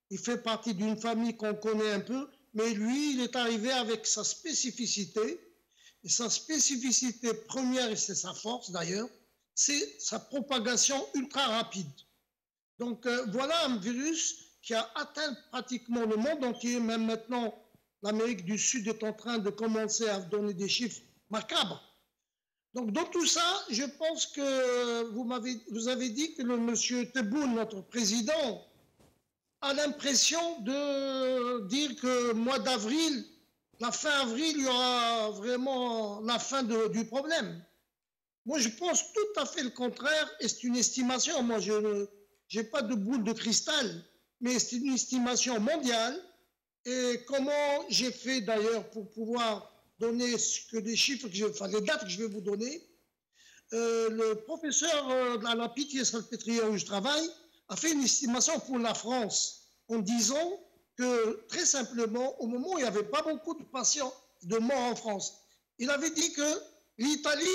il fait partie d'une famille qu'on connaît un peu. Mais lui, il est arrivé avec sa spécificité. Et sa spécificité première, et c'est sa force d'ailleurs, c'est sa propagation ultra rapide. Donc voilà un virus qui a atteint pratiquement le monde entier. Même maintenant, l'Amérique du Sud est en train de commencer à donner des chiffres macabres. Donc dans tout ça, je pense que vous avez dit que le monsieur Tebboune, notre président, a l'impression de dire que mois d'avril, la fin avril, il y aura vraiment la fin du problème. Moi, je pense tout à fait le contraire, et c'est une estimation. Moi, je n'ai pas de boule de cristal, mais c'est une estimation mondiale. Et comment j'ai fait d'ailleurs pour pouvoir donner les chiffres, les dates que je vais vous donner. Le professeur à la Pitié-Salpêtrière où je travaille a fait une estimation pour la France en disant que très simplement, au moment où il n'y avait pas beaucoup de patients de morts en France, il avait dit que l'Italie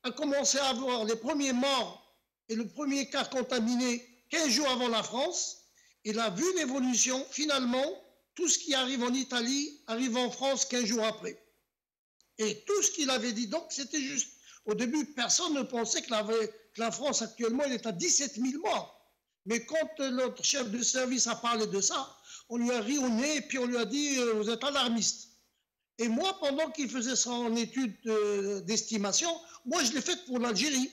a commencé à avoir les premiers morts et le premier cas contaminé 15 jours avant la France. Il a vu l'évolution. Finalement, tout ce qui arrive en Italie arrive en France 15 jours après. Et tout ce qu'il avait dit, donc, c'était juste. Au début, personne ne pensait que la France, actuellement, elle est à 17 000 morts. Mais quand notre chef de service a parlé de ça, on lui a ri au nez et puis on lui a dit « vous êtes alarmiste ». Et moi, pendant qu'il faisait son étude d'estimation, moi, je l'ai faite pour l'Algérie.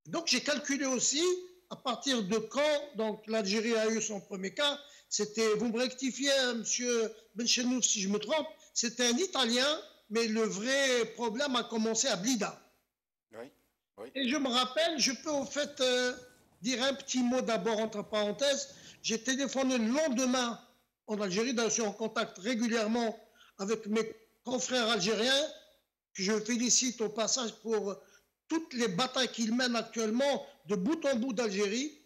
Donc, j'ai calculé aussi à partir de quand donc l'Algérie a eu son premier cas. C'était, vous me rectifiez, M. Benchenouf, si je me trompe, c'était un Italien, mais le vrai problème a commencé à Blida. Oui, oui. Et je me rappelle, je peux au fait dire un petit mot d'abord entre parenthèses. J'ai téléphoné le lendemain en Algérie. D'ailleurs, je suis en contact régulièrement avec mes confrères algériens, que je félicite au passage pour toutes les batailles qu'ils mènent actuellement de bout en bout d'Algérie.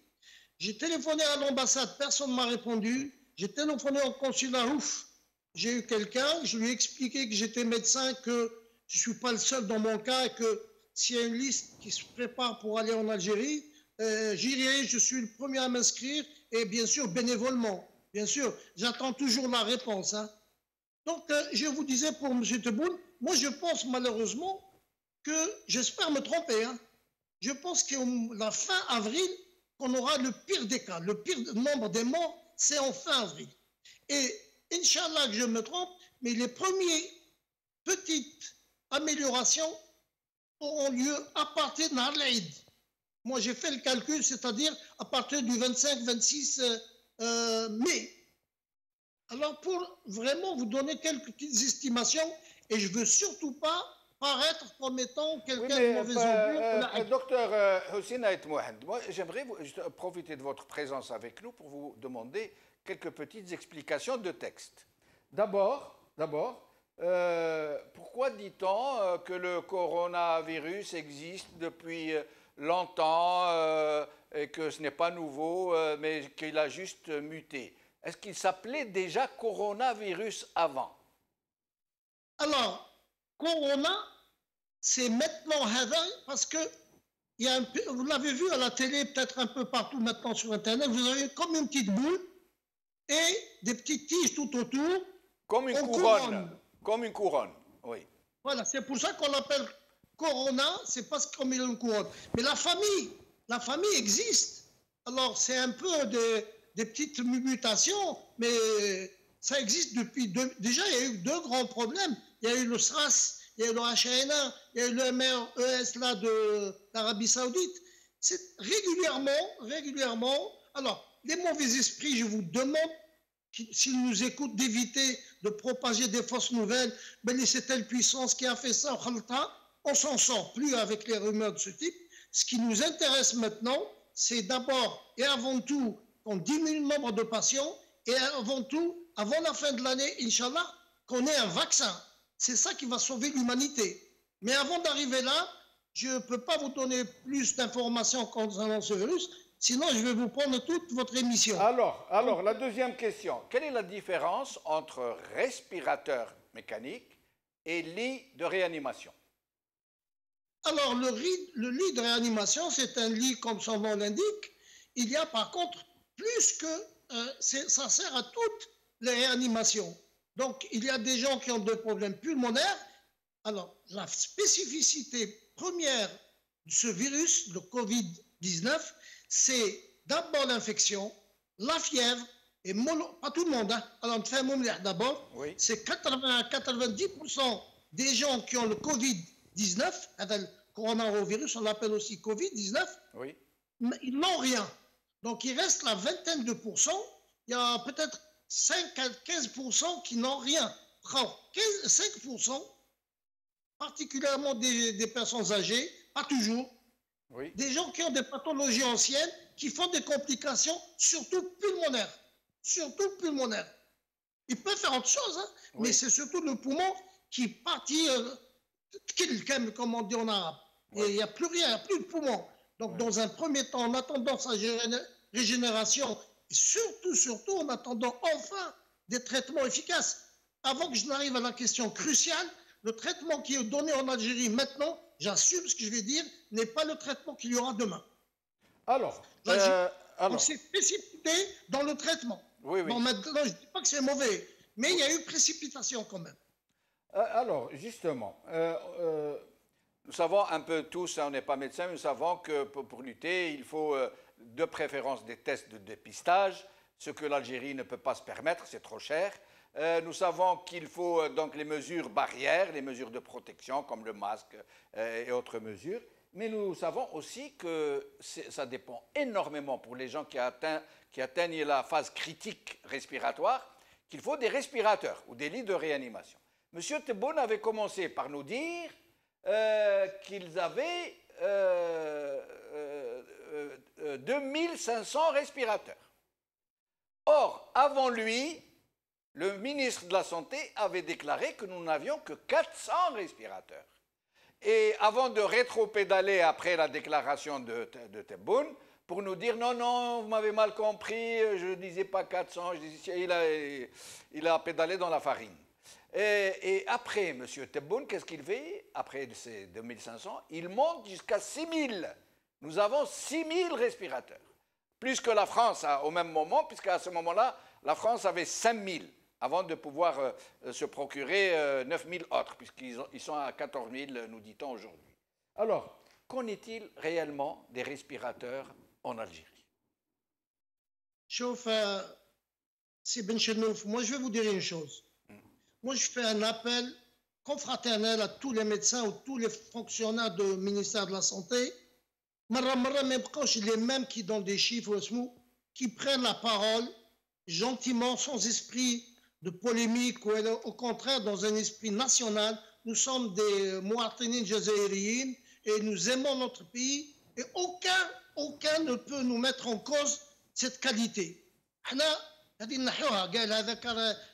J'ai téléphoné à l'ambassade, personne ne m'a répondu. J'ai téléphoné au consulat, ouf, j'ai eu quelqu'un, je lui ai expliqué que j'étais médecin, que je ne suis pas le seul dans mon cas, et que s'il y a une liste qui se prépare pour aller en Algérie, j'irai, je suis le premier à m'inscrire, et bien sûr bénévolement. Bien sûr, j'attends toujours la réponse. Hein. Donc, je vous disais pour M. Tebboune, moi je pense malheureusement que, j'espère me tromper, hein, je pense que la fin avril, qu'on aura le pire des cas, le pire nombre des morts, c'est en fin avril. Et Inch'Allah que je me trompe, mais les premières petites améliorations auront lieu à partir de l'Aïd. Moi, j'ai fait le calcul, c'est-à-dire à partir du 25-26 mai. Alors, pour vraiment vous donner quelques petites estimations, et je ne veux surtout pas paraître comme étant quelqu'un de mauvaise augure. Docteur Hussein Ait Mohamed, moi, j'aimerais profiter de votre présence avec nous pour vous demander quelques petites explications de texte. D'abord, pourquoi dit-on que le coronavirus existe depuis longtemps et que ce n'est pas nouveau, mais qu'il a juste muté? Est-ce qu'il s'appelait déjà coronavirus avant? Alors, corona, c'est maintenant parce que il y a vous l'avez vu à la télé, peut-être un peu partout maintenant sur Internet, vous avez comme une petite boule et des petites tiges tout autour. Comme une couronne. Comme une couronne, oui. Voilà, c'est pour ça qu'on l'appelle corona, c'est parce qu'on met une couronne. Mais la famille existe. Alors, c'est un peu des petites mutations, mais ça existe depuis... Déjà, il y a eu deux grands problèmes. Il y a eu le SRAS, il y a eu le H1N1, il y a eu le MERS là de l'Arabie Saoudite. C'est régulièrement. Alors, les mauvais esprits, je vous demande, s'ils nous écoutent, d'éviter de propager des fausses nouvelles. Ben, c'est telle puissance qui a fait ça, on s'en sort plus avec les rumeurs de ce type. Ce qui nous intéresse maintenant, c'est d'abord et avant tout qu'on diminue le nombre de patients et avant tout, avant la fin de l'année, Inch'Allah, qu'on ait un vaccin. C'est ça qui va sauver l'humanité. Mais avant d'arriver là, je ne peux pas vous donner plus d'informations concernant ce virus, sinon je vais vous prendre toute votre émission. Alors, la deuxième question. Quelle est la différence entre respirateur mécanique et lit de réanimation? Alors, le lit de réanimation, c'est un lit, comme son nom l'indique. Il y a par contre plus que... ça sert à toutes les réanimations. Donc, il y a des gens qui ont des problèmes pulmonaires. Alors, la spécificité première de ce virus, le Covid-19, c'est d'abord l'infection, la fièvre, et pas tout le monde, hein. Alors, d'abord, oui. C'est 80 à 90% des gens qui ont le Covid-19, le coronavirus, on l'appelle aussi Covid-19, oui. Mais ils n'ont rien. Donc, il reste la vingtaine de pourcents. Il y a peut-être 5 à 15% qui n'ont rien. 5%, particulièrement des personnes âgées, pas toujours, oui. Des gens qui ont des pathologies anciennes, qui font des complications, surtout pulmonaires. Ils peuvent faire autre chose, hein, oui. Mais c'est surtout le poumon qui partit, comme on dit en arabe. Oui. Et il n'y a plus rien, il n'y a plus de poumon. Donc, oui. Dans un premier temps, en attendant sa régénération, et surtout en attendant enfin des traitements efficaces. Avant que je n'arrive à la question cruciale, le traitement qui est donné en Algérie maintenant, j'assume ce que je vais dire, n'est pas le traitement qu'il y aura demain. Alors, on s'est précipité dans le traitement. Oui, oui. Bon, maintenant, je ne dis pas que c'est mauvais, mais il y a eu précipitation quand même. Alors, justement, nous savons un peu tous, on n'est pas médecins, mais nous savons que pour lutter, il faut de préférence des tests de dépistage, ce que l'Algérie ne peut pas se permettre, c'est trop cher. Nous savons qu'il faut donc les mesures barrières, les mesures de protection comme le masque et autres mesures, mais nous savons aussi que ça dépend énormément pour les gens qui atteignent la phase critique respiratoire, qu'il faut des respirateurs ou des lits de réanimation. Monsieur Tebboune avait commencé par nous dire qu'ils avaient 2500 respirateurs. Or, avant lui, le ministre de la Santé avait déclaré que nous n'avions que 400 respirateurs. Et avant de rétro-pédaler après la déclaration de Tebboune, pour nous dire non, non, vous m'avez mal compris, je ne disais pas 400, il a pédalé dans la farine. Et après, M. Tebboune, qu'est-ce qu'il fait? Après ces 2500, il monte jusqu'à 6000. Nous avons 6000 respirateurs. Plus que la France au même moment, puisqu'à ce moment-là, la France avait 5000 avant de pouvoir se procurer 9000 autres, puisqu'ils sont à 14 000, nous dit-on aujourd'hui. Alors, qu'en est-il réellement des respirateurs en Algérie? Chauffe, c'est Ben Chenouf. Moi, je vais vous dire une chose. Moi, je fais un appel confraternel à tous les médecins ou tous les fonctionnaires du ministère de la Santé. Les mêmes qui donnent des chiffres, qui prennent la parole gentiment, sans esprit de polémique, ou au contraire, dans un esprit national. Nous sommes des Mouatinin Jazairiyin et nous aimons notre pays et aucun ne peut nous mettre en cause cette qualité. هذه نحوها قال هذا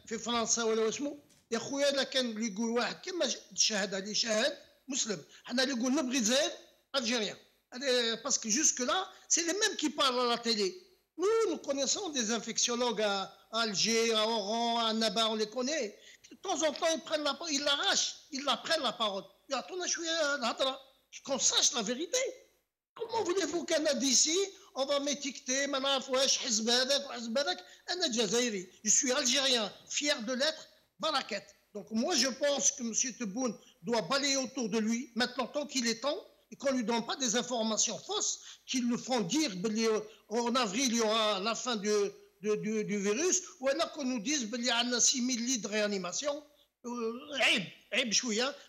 في فرنسا ولا اسمه يا خويا انا كان اللي يقول واحد كما الشهاده اللي شاهد مسلم حنا اللي يقول نبغي الجزائر algérien parce que jusque là c'est les mêmes qui parlent à la télé. Nous connaissons des infectiologues à Alger, à Oran, à Nabar, on les connaît. De temps en temps, ils l'arrachent, ils la prennent la parole. Qu'on sache la vérité. Comment voulez-vous qu'un d'ici, on va m'étiqueter, je suis algérien, fier de l'être, baraket. Donc moi, je pense que M. Tebboune doit balayer autour de lui, maintenant tant qu'il est temps, et qu'on ne lui donne pas des informations fausses qui le font dire en avril, il y aura la fin du virus, ou alors qu'on nous dise qu'il y a 6000 lits de réanimation.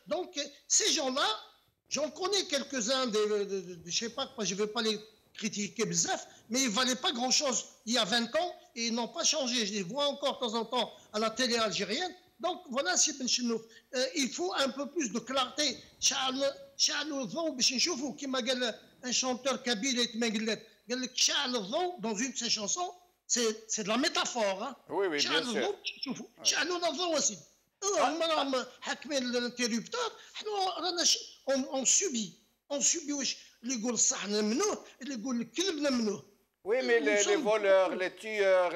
Donc, ces gens-là, j'en connais quelques-uns, je ne sais pas, je ne vais pas les critiquer bzaf, mais ils ne valaient pas grand-chose il y a 20 ans et ils n'ont pas changé. Je les vois encore de temps en temps à la télé algérienne. Donc voilà, c'est Ben Chenouf. Il faut un peu plus de clarté. Un chanteur kabyle dans une de ses chansons, c'est de la métaphore. Hein. Oui, oui, bien sûr. On subit. Oui, mais les voleurs, les tueurs,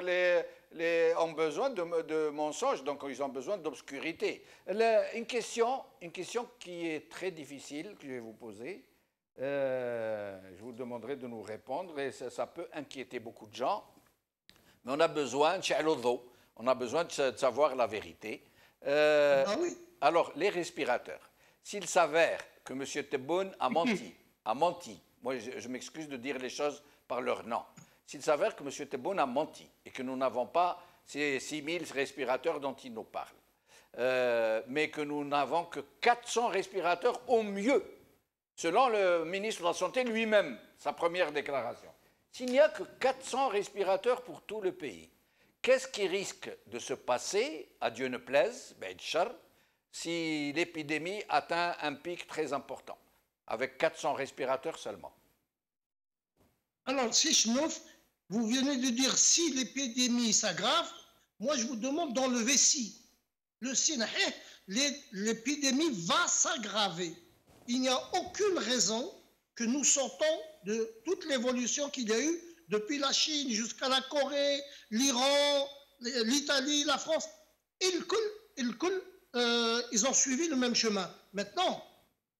ont besoin de mensonges, donc ils ont besoin d'obscurité. Une question qui est très difficile que je vais vous poser, je vous demanderai de nous répondre, et ça peut inquiéter beaucoup de gens, mais on a besoin de savoir la vérité. Oui. Alors, les respirateurs, s'il s'avère que M. Tebboune a menti, moi je m'excuse de dire les choses par leur nom, s'il s'avère que M. Tebboune a menti et que nous n'avons pas ces 6000 respirateurs dont il nous parle, mais que nous n'avons que 400 respirateurs au mieux, selon le ministre de la Santé lui-même, sa première déclaration. S'il n'y a que 400 respirateurs pour tout le pays, qu'est-ce qui risque de se passer, à Dieu ne plaise, si l'épidémie atteint un pic très important, avec 400 respirateurs seulement? Alors, si Chenouf, vous venez de dire si l'épidémie s'aggrave, moi je vous demande d'enlever si. Le si, l'épidémie va s'aggraver. Il n'y a aucune raison que nous sortons de toute l'évolution qu'il y a eu depuis la Chine jusqu'à la Corée, l'Iran, l'Italie, la France. Ils ont suivi le même chemin. Maintenant,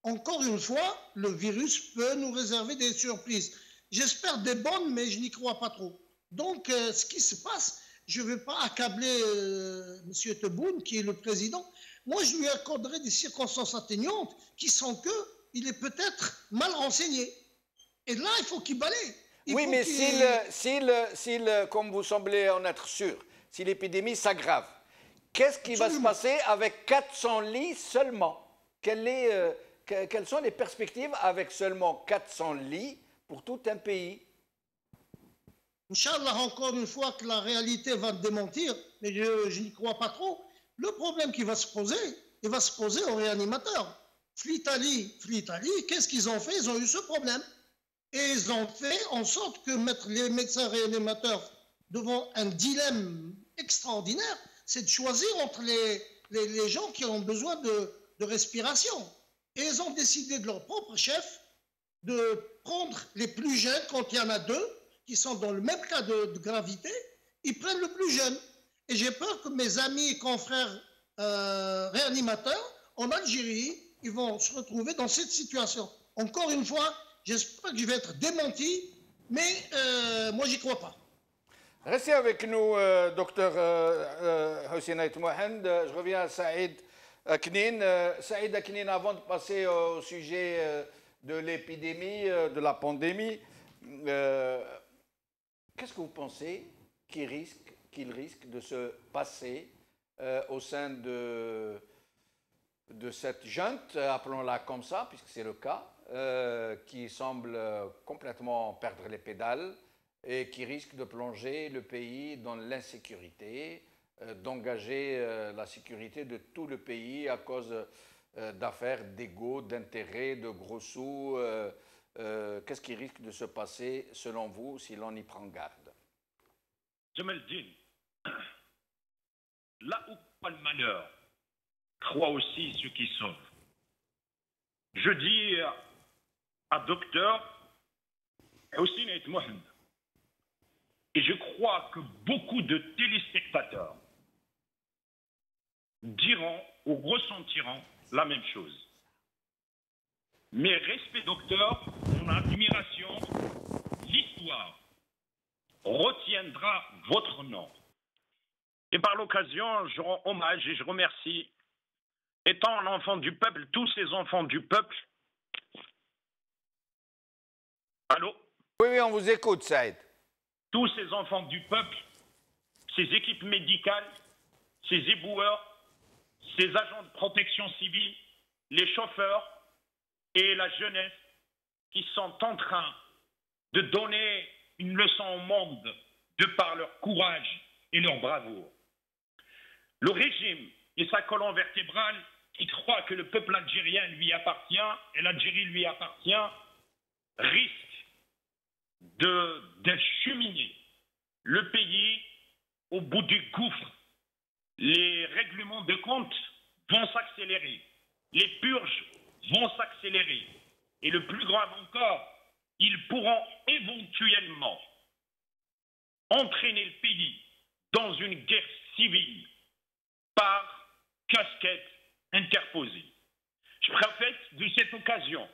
encore une fois, le virus peut nous réserver des surprises. J'espère des bonnes, mais je n'y crois pas trop. Donc, ce qui se passe, je ne vais pas accabler M. Tebboune, qui est le président. Moi, je lui accorderai des circonstances atténuantes qui sont qu'il est peut-être mal renseigné. Et là, il faut qu'il balaye. Oui, mais comme vous semblez en être sûr, si l'épidémie s'aggrave, qu'est-ce qui va se passer avec 400 lits seulement? Quelles sont les perspectives avec seulement 400 lits pour tout un pays? Inch'Allah, encore une fois que la réalité va démentir, mais je n'y crois pas trop. Le problème qui va se poser, il va se poser aux réanimateurs. L'Italie, qu'est-ce qu'ils ont fait? Ils ont eu ce problème. Et ils ont fait en sorte que mettre les médecins réanimateurs devant un dilemme extraordinaire, c'est de choisir entre les gens qui ont besoin de respiration. Et ils ont décidé de leur propre chef de prendre les plus jeunes, quand il y en a deux, qui sont dans le même cas de gravité, ils prennent le plus jeune. Et j'ai peur que mes amis et confrères réanimateurs en Algérie, ils vont se retrouver dans cette situation. Encore une fois, j'espère que je vais être démenti, mais moi, j'y crois pas. Restez avec nous, docteur Hossein Mohand. Je reviens à Saïd Aknin. Saïd Aknin, avant de passer au sujet de l'épidémie, de la pandémie, qu'est-ce que vous pensez qu'il risque de se passer au sein de cette junte, appelons-la comme ça, puisque c'est le cas, qui semble complètement perdre les pédales et qui risque de plonger le pays dans l'insécurité, d'engager la sécurité de tout le pays à cause d'affaires, d'ego, d'intérêts, de gros sous. Qu'est-ce qui risque de se passer, selon vous, si l'on y prend garde? Jamal-Din, là où pas le malheur, croit aussi ceux qui sauvent. Je dis à docteur Hossein Mohand, et je crois que beaucoup de téléspectateurs diront ou ressentiront la même chose. Mes respects, docteur, mon admiration, l'histoire retiendra votre nom. Et par l'occasion, je rends hommage et je remercie, étant un enfant du peuple, tous ces enfants du peuple. Allô? Oui, on vous écoute, Saïd. Tous ces enfants du peuple, ces équipes médicales, ces éboueurs, ces agents de protection civile, les chauffeurs et la jeunesse qui sont en train de donner une leçon au monde de par leur courage et leur bravoure. Le régime et sa colonne vertébrale qui croit que le peuple algérien lui appartient et l'Algérie lui appartient risque d'acheminer le pays au bout du gouffre. Les règlements de compte vont s'accélérer, les purges vont s'accélérer et le plus grave encore, ils pourront éventuellement entraîner le pays dans une guerre civile par casquette interposée. Je profite de cette occasion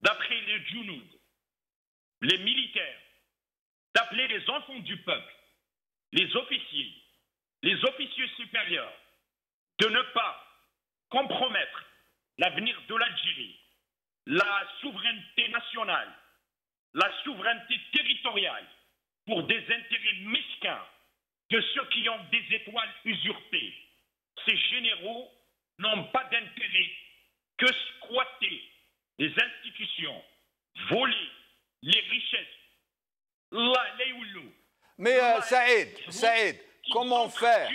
d'appeler les Djounoud, les militaires, d'appeler les enfants du peuple, les officiers supérieurs, de ne pas compromettre l'avenir de l'Algérie, la souveraineté nationale, la souveraineté territoriale pour des intérêts mesquins de ceux qui ont des étoiles usurpées. Ces généraux n'ont pas d'intérêt que squatter les institutions, voler les richesses. Mais Saïd, comment faire?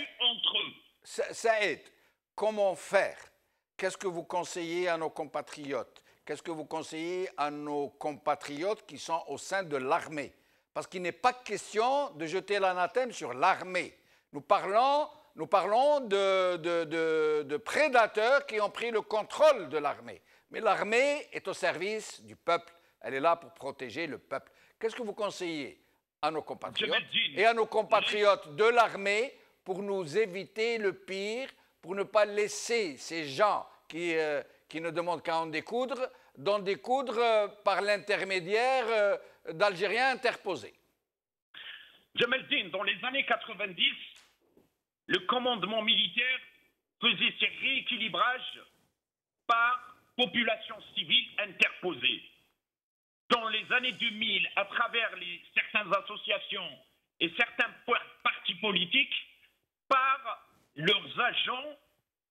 Saïd, comment faire? Qu'est-ce que vous conseillez à nos compatriotes? Qu'est-ce que vous conseillez à nos compatriotes qui sont au sein de l'armée? Parce qu'il n'est pas question de jeter l'anathème sur l'armée. Nous parlons de prédateurs qui ont pris le contrôle de l'armée. Mais l'armée est au service du peuple. Elle est là pour protéger le peuple. Qu'est-ce que vous conseillez à nos compatriotes et à nos compatriotes de l'armée pour nous éviter le pire, pour ne pas laisser ces gens qui ne demandent qu'à en découdre, d'en découdre par l'intermédiaire d'Algériens interposés? Jamal-Din, dans les années 90, le commandement militaire faisait ses rééquilibrages par population civile interposée. Dans les années 2000, à travers certaines associations et certains partis politiques, par leurs agents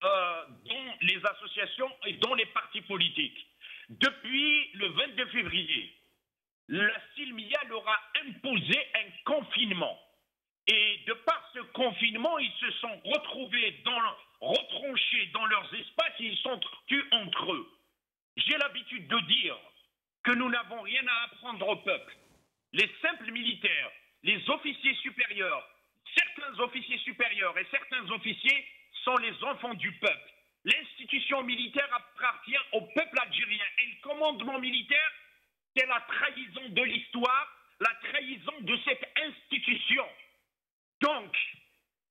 dans les associations et dans les partis politiques. Depuis le 22 février, la Silmia leur a imposé un confinement. Et de par ce confinement, ils se sont retrouvés retranchés dans leurs espaces et ils sont tués entre eux. J'ai l'habitude de dire que nous n'avons rien à apprendre au peuple. Les simples militaires, les officiers supérieurs, certains certains officiers supérieurs et certains officiers sont les enfants du peuple. L'institution militaire appartient au peuple algérien et le commandement militaire, c'est la trahison de l'histoire, la trahison de cette institution. Donc,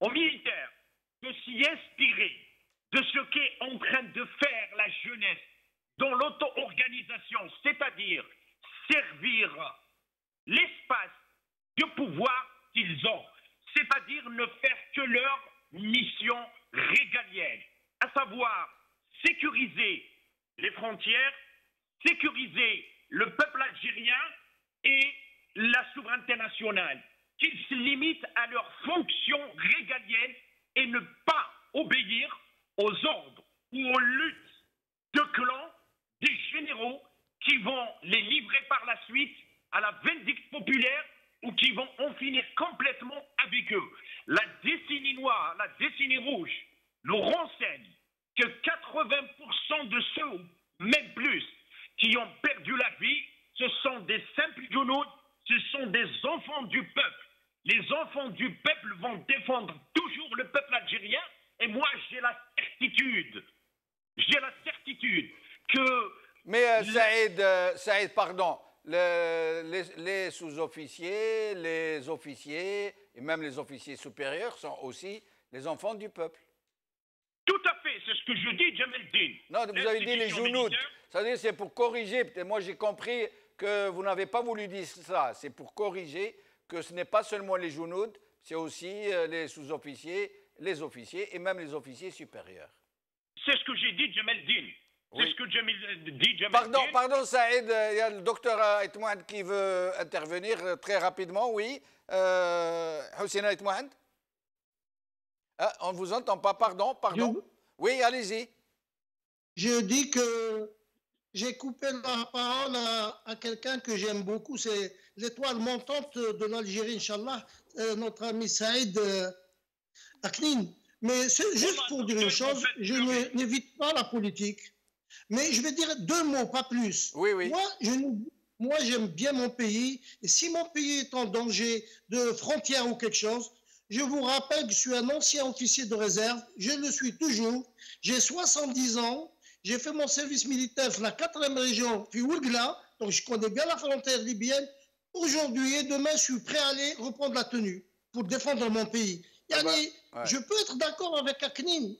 aux militaires de s'y inspirer de ce qu'est en train de faire la jeunesse dans l'auto-organisation, c'est-à-dire servir l'espace de pouvoir qu'ils ont, c'est-à-dire ne faire que leur mission régalienne, à savoir sécuriser les frontières, sécuriser le peuple algérien et la souveraineté nationale, qu'ils se limitent à leurs fonctions régaliennes et ne pas obéir aux ordres ou aux luttes de clans des généraux qui vont les livrer par la suite à la vindicte populaire ou qui vont en finir complètement avec eux. La décennie noire, la décennie rouge, nous renseigne que 80% de ceux, même plus, qui ont perdu la vie, ce sont des simples Younoud, ce sont des enfants du peuple. Les enfants du peuple vont défendre toujours le peuple algérien et moi j'ai la certitude que... Mais Saïd, pardon, les sous-officiers, les officiers et même les officiers supérieurs sont aussi les enfants du peuple. Tout à fait, c'est ce que je dis, Djemeldine. Non, vous avez dit les Jounoud. Ça veut dire c'est pour corriger. Moi, j'ai compris que vous n'avez pas voulu dire ça. C'est pour corriger que ce n'est pas seulement les Jounoud, c'est aussi les sous-officiers, les officiers et même les officiers supérieurs. C'est ce que j'ai dit, Djemeldine. Oui. C'est ce que dit Djemeldine. Pardon, Saïd, il y a le docteur Aitmouad qui veut intervenir très rapidement, oui. Houssina Aitmouad. Ah, on ne vous entend pas, pardon. Oui, allez-y. Je dis que j'ai coupé la parole à quelqu'un que j'aime beaucoup, c'est l'étoile montante de l'Algérie, Inch'Allah, notre ami Saïd Aknin. Mais c'est juste pour dire une chose, je n'évite pas la politique, mais je vais dire 2 mots, pas plus. Oui. Moi, j'aime bien mon pays, et si mon pays est en danger de frontière ou quelque chose, je vous rappelle que je suis un ancien officier de réserve, je le suis toujours, j'ai 70 ans, j'ai fait mon service militaire dans la 4e région, puis Ouigla, donc je connais bien la frontière libyenne. Aujourd'hui et demain, je suis prêt à aller reprendre la tenue pour défendre mon pays. Je peux être d'accord avec Aknin,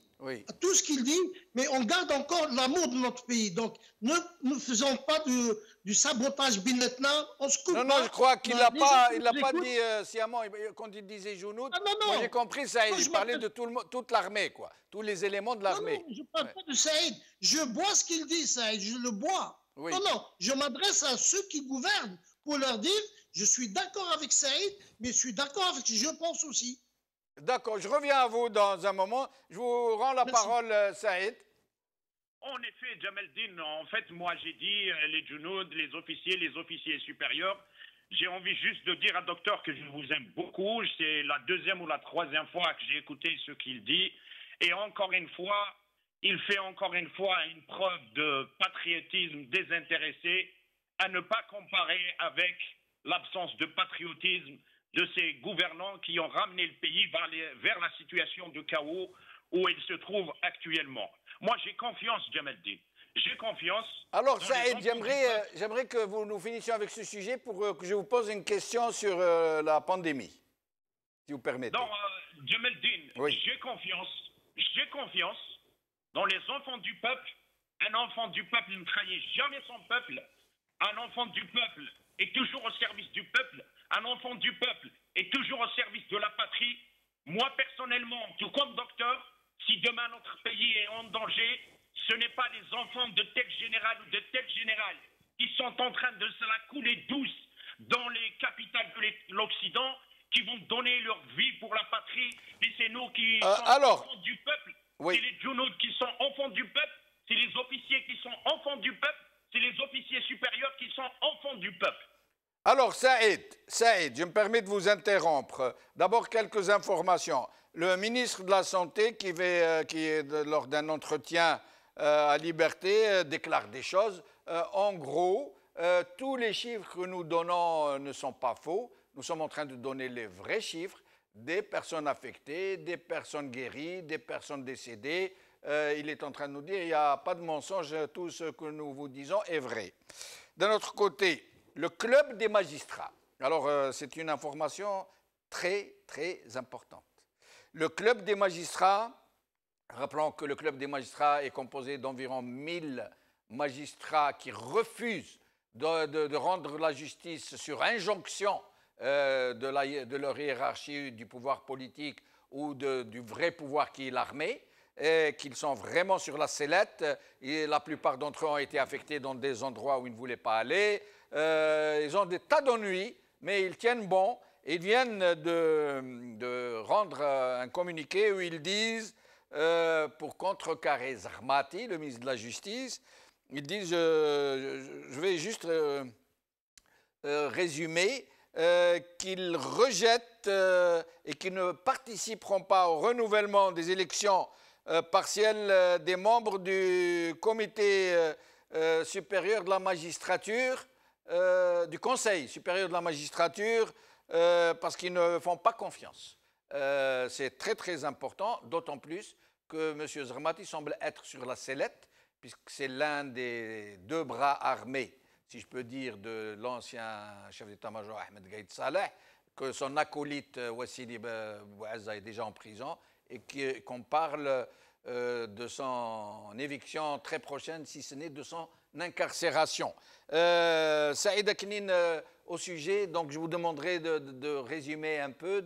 à tout ce qu'il dit, mais on garde encore l'amour de notre pays. Donc, ne faisons pas du sabotage binetna, on se coupe. Non, je crois qu'il n'a pas dit sciemment, quand il disait Jounoud. Moi, j'ai compris Saïd, il parlait de toute l'armée, quoi. Tous les éléments de l'armée. Non, je ne parle pas de Saïd. Je bois ce qu'il dit, Saïd, je le bois. Oui. Non, je m'adresse à ceux qui gouvernent pour leur dire, je suis d'accord avec Saïd, mais je suis d'accord avec ce que je pense aussi. D'accord, je reviens à vous dans un moment. Je vous rends la parole, Saïd. En effet, Djemeldine, en fait, moi j'ai dit les Jounoud, les officiers supérieurs. J'ai envie juste de dire à docteur que je vous aime beaucoup. C'est la 2e ou la 3e fois que j'ai écouté ce qu'il dit. Et encore une fois, il fait encore une fois une preuve de patriotisme désintéressé à ne pas comparer avec l'absence de patriotisme de ces gouvernants qui ont ramené le pays vers la situation de chaos où il se trouve actuellement. Moi, j'ai confiance, Djemeldine. J'ai confiance. Alors, Saïd, j'aimerais que vous nous finissions avec ce sujet pour que je vous pose une question sur la pandémie, si vous permettez. Donc, Djemeldine, j'ai confiance dans les enfants du peuple. Un enfant du peuple ne trahit jamais son peuple. Un enfant du peuple est toujours au service du peuple. Un enfant du peuple est toujours au service de la patrie. Moi, personnellement, tout comme docteur, si demain notre pays est en danger, ce n'est pas les enfants de tel général ou de tel général qui sont en train de se la couler douce dans les capitales de l'Occident qui vont donner leur vie pour la patrie. Mais c'est nous qui sommes enfants du peuple. C'est les Jounoud qui sont enfants du peuple. C'est les officiers qui sont enfants du peuple. C'est les officiers supérieurs qui sont enfants du peuple. Alors, Saïd, je me permets de vous interrompre. D'abord, quelques informations. Le ministre de la Santé, lors d'un entretien à Liberté, déclare des choses. En gros, tous les chiffres que nous donnons ne sont pas faux. Nous sommes en train de donner les vrais chiffres. des personnes affectées, des personnes guéries, des personnes décédées. Il est en train de nous dire qu'il n'y a pas de mensonge, tout ce que nous vous disons est vrai. D'un autre côté, le club des magistrats. Alors, c'est une information très, très importante. Le club des magistrats, rappelons que le club des magistrats est composé d'environ 1000 magistrats qui refusent de rendre la justice sur injonction de leur hiérarchie, du pouvoir politique ou du vrai pouvoir qui est l'armée, qu'ils sont vraiment sur la sellette. Et la plupart d'entre eux ont été affectés dans des endroits où ils ne voulaient pas aller. Ils ont des tas d'ennuis, mais ils tiennent bon. Ils viennent de rendre un communiqué où ils disent, pour contrecarrer Zahmati, le ministre de la Justice, ils disent, je vais juste résumer, qu'ils rejettent et qu'ils ne participeront pas au renouvellement des élections partielles des membres du comité supérieur de la magistrature, du Conseil supérieur de la magistrature, parce qu'ils ne font pas confiance. C'est très très important, d'autant plus que M. Zahmati semble être sur la sellette, puisque c'est l'un des deux bras armés, si je peux dire, de l'ancien chef d'état-major Ahmed Gaïd Saleh, que son acolyte Wassili Bouazza est déjà en prison, et qu'on parle de son éviction très prochaine, si ce n'est de son incarcération. Saïd Aknin, au sujet, donc je vous demanderai de résumer un peu,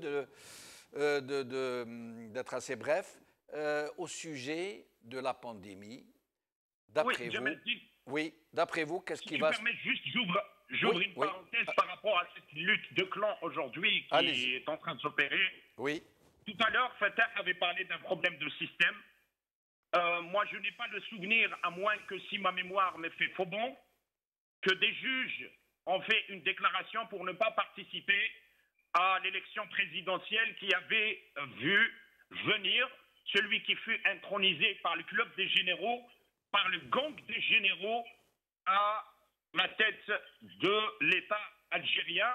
d'être assez bref, au sujet de la pandémie. D'après vous, oui, d'après vous, qu'est-ce qui va se passer? Juste, j'ouvre une parenthèse par rapport à cette lutte de clans aujourd'hui qui est en train de s'opérer. Oui. Tout à l'heure, Fatah avait parlé d'un problème de système. Moi, je n'ai pas le souvenir, à moins que si ma mémoire me fait faux bon, que des juges ont fait une déclaration pour ne pas participer à l'élection présidentielle qui avait vu venir celui qui fut intronisé par le club des généraux, par le gang des généraux à la tête de l'État algérien.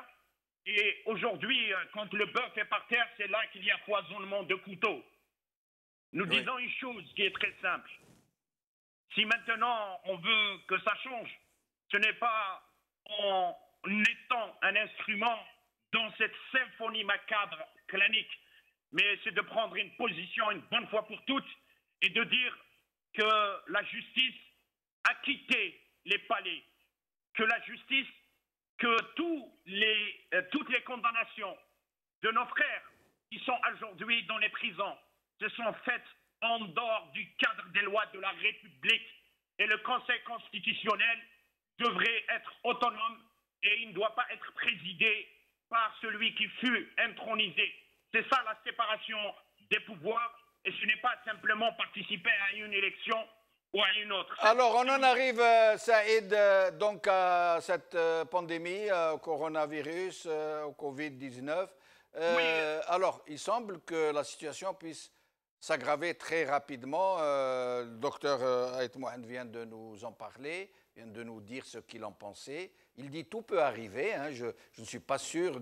Et aujourd'hui, quand le bœuf est par terre, c'est là qu'il y a foisonnement de couteaux. Nous disons une chose qui est très simple. Si maintenant on veut que ça change, ce n'est pas en étant un instrument dans cette symphonie macabre clanique, mais c'est de prendre une position une bonne fois pour toutes et de dire que la justice a quitté les palais, que la justice, que toutes les condamnations de nos frères qui sont aujourd'hui dans les prisons se sont faites en dehors du cadre des lois de la République, et le Conseil constitutionnel devrait être autonome et il ne doit pas être présidé par celui qui fut intronisé. C'est ça la séparation des pouvoirs, et ce n'est pas simplement participer à une élection ou à une autre. Alors, on en arrive, Saïd, donc à cette pandémie, au coronavirus, au Covid-19. Oui. Alors, il semble que la situation puisse s'aggraver très rapidement. Le docteur Aït Mouhand vient de nous en parler, vient de nous dire ce qu'il en pensait. Il dit tout peut arriver. Hein. Je ne suis pas sûr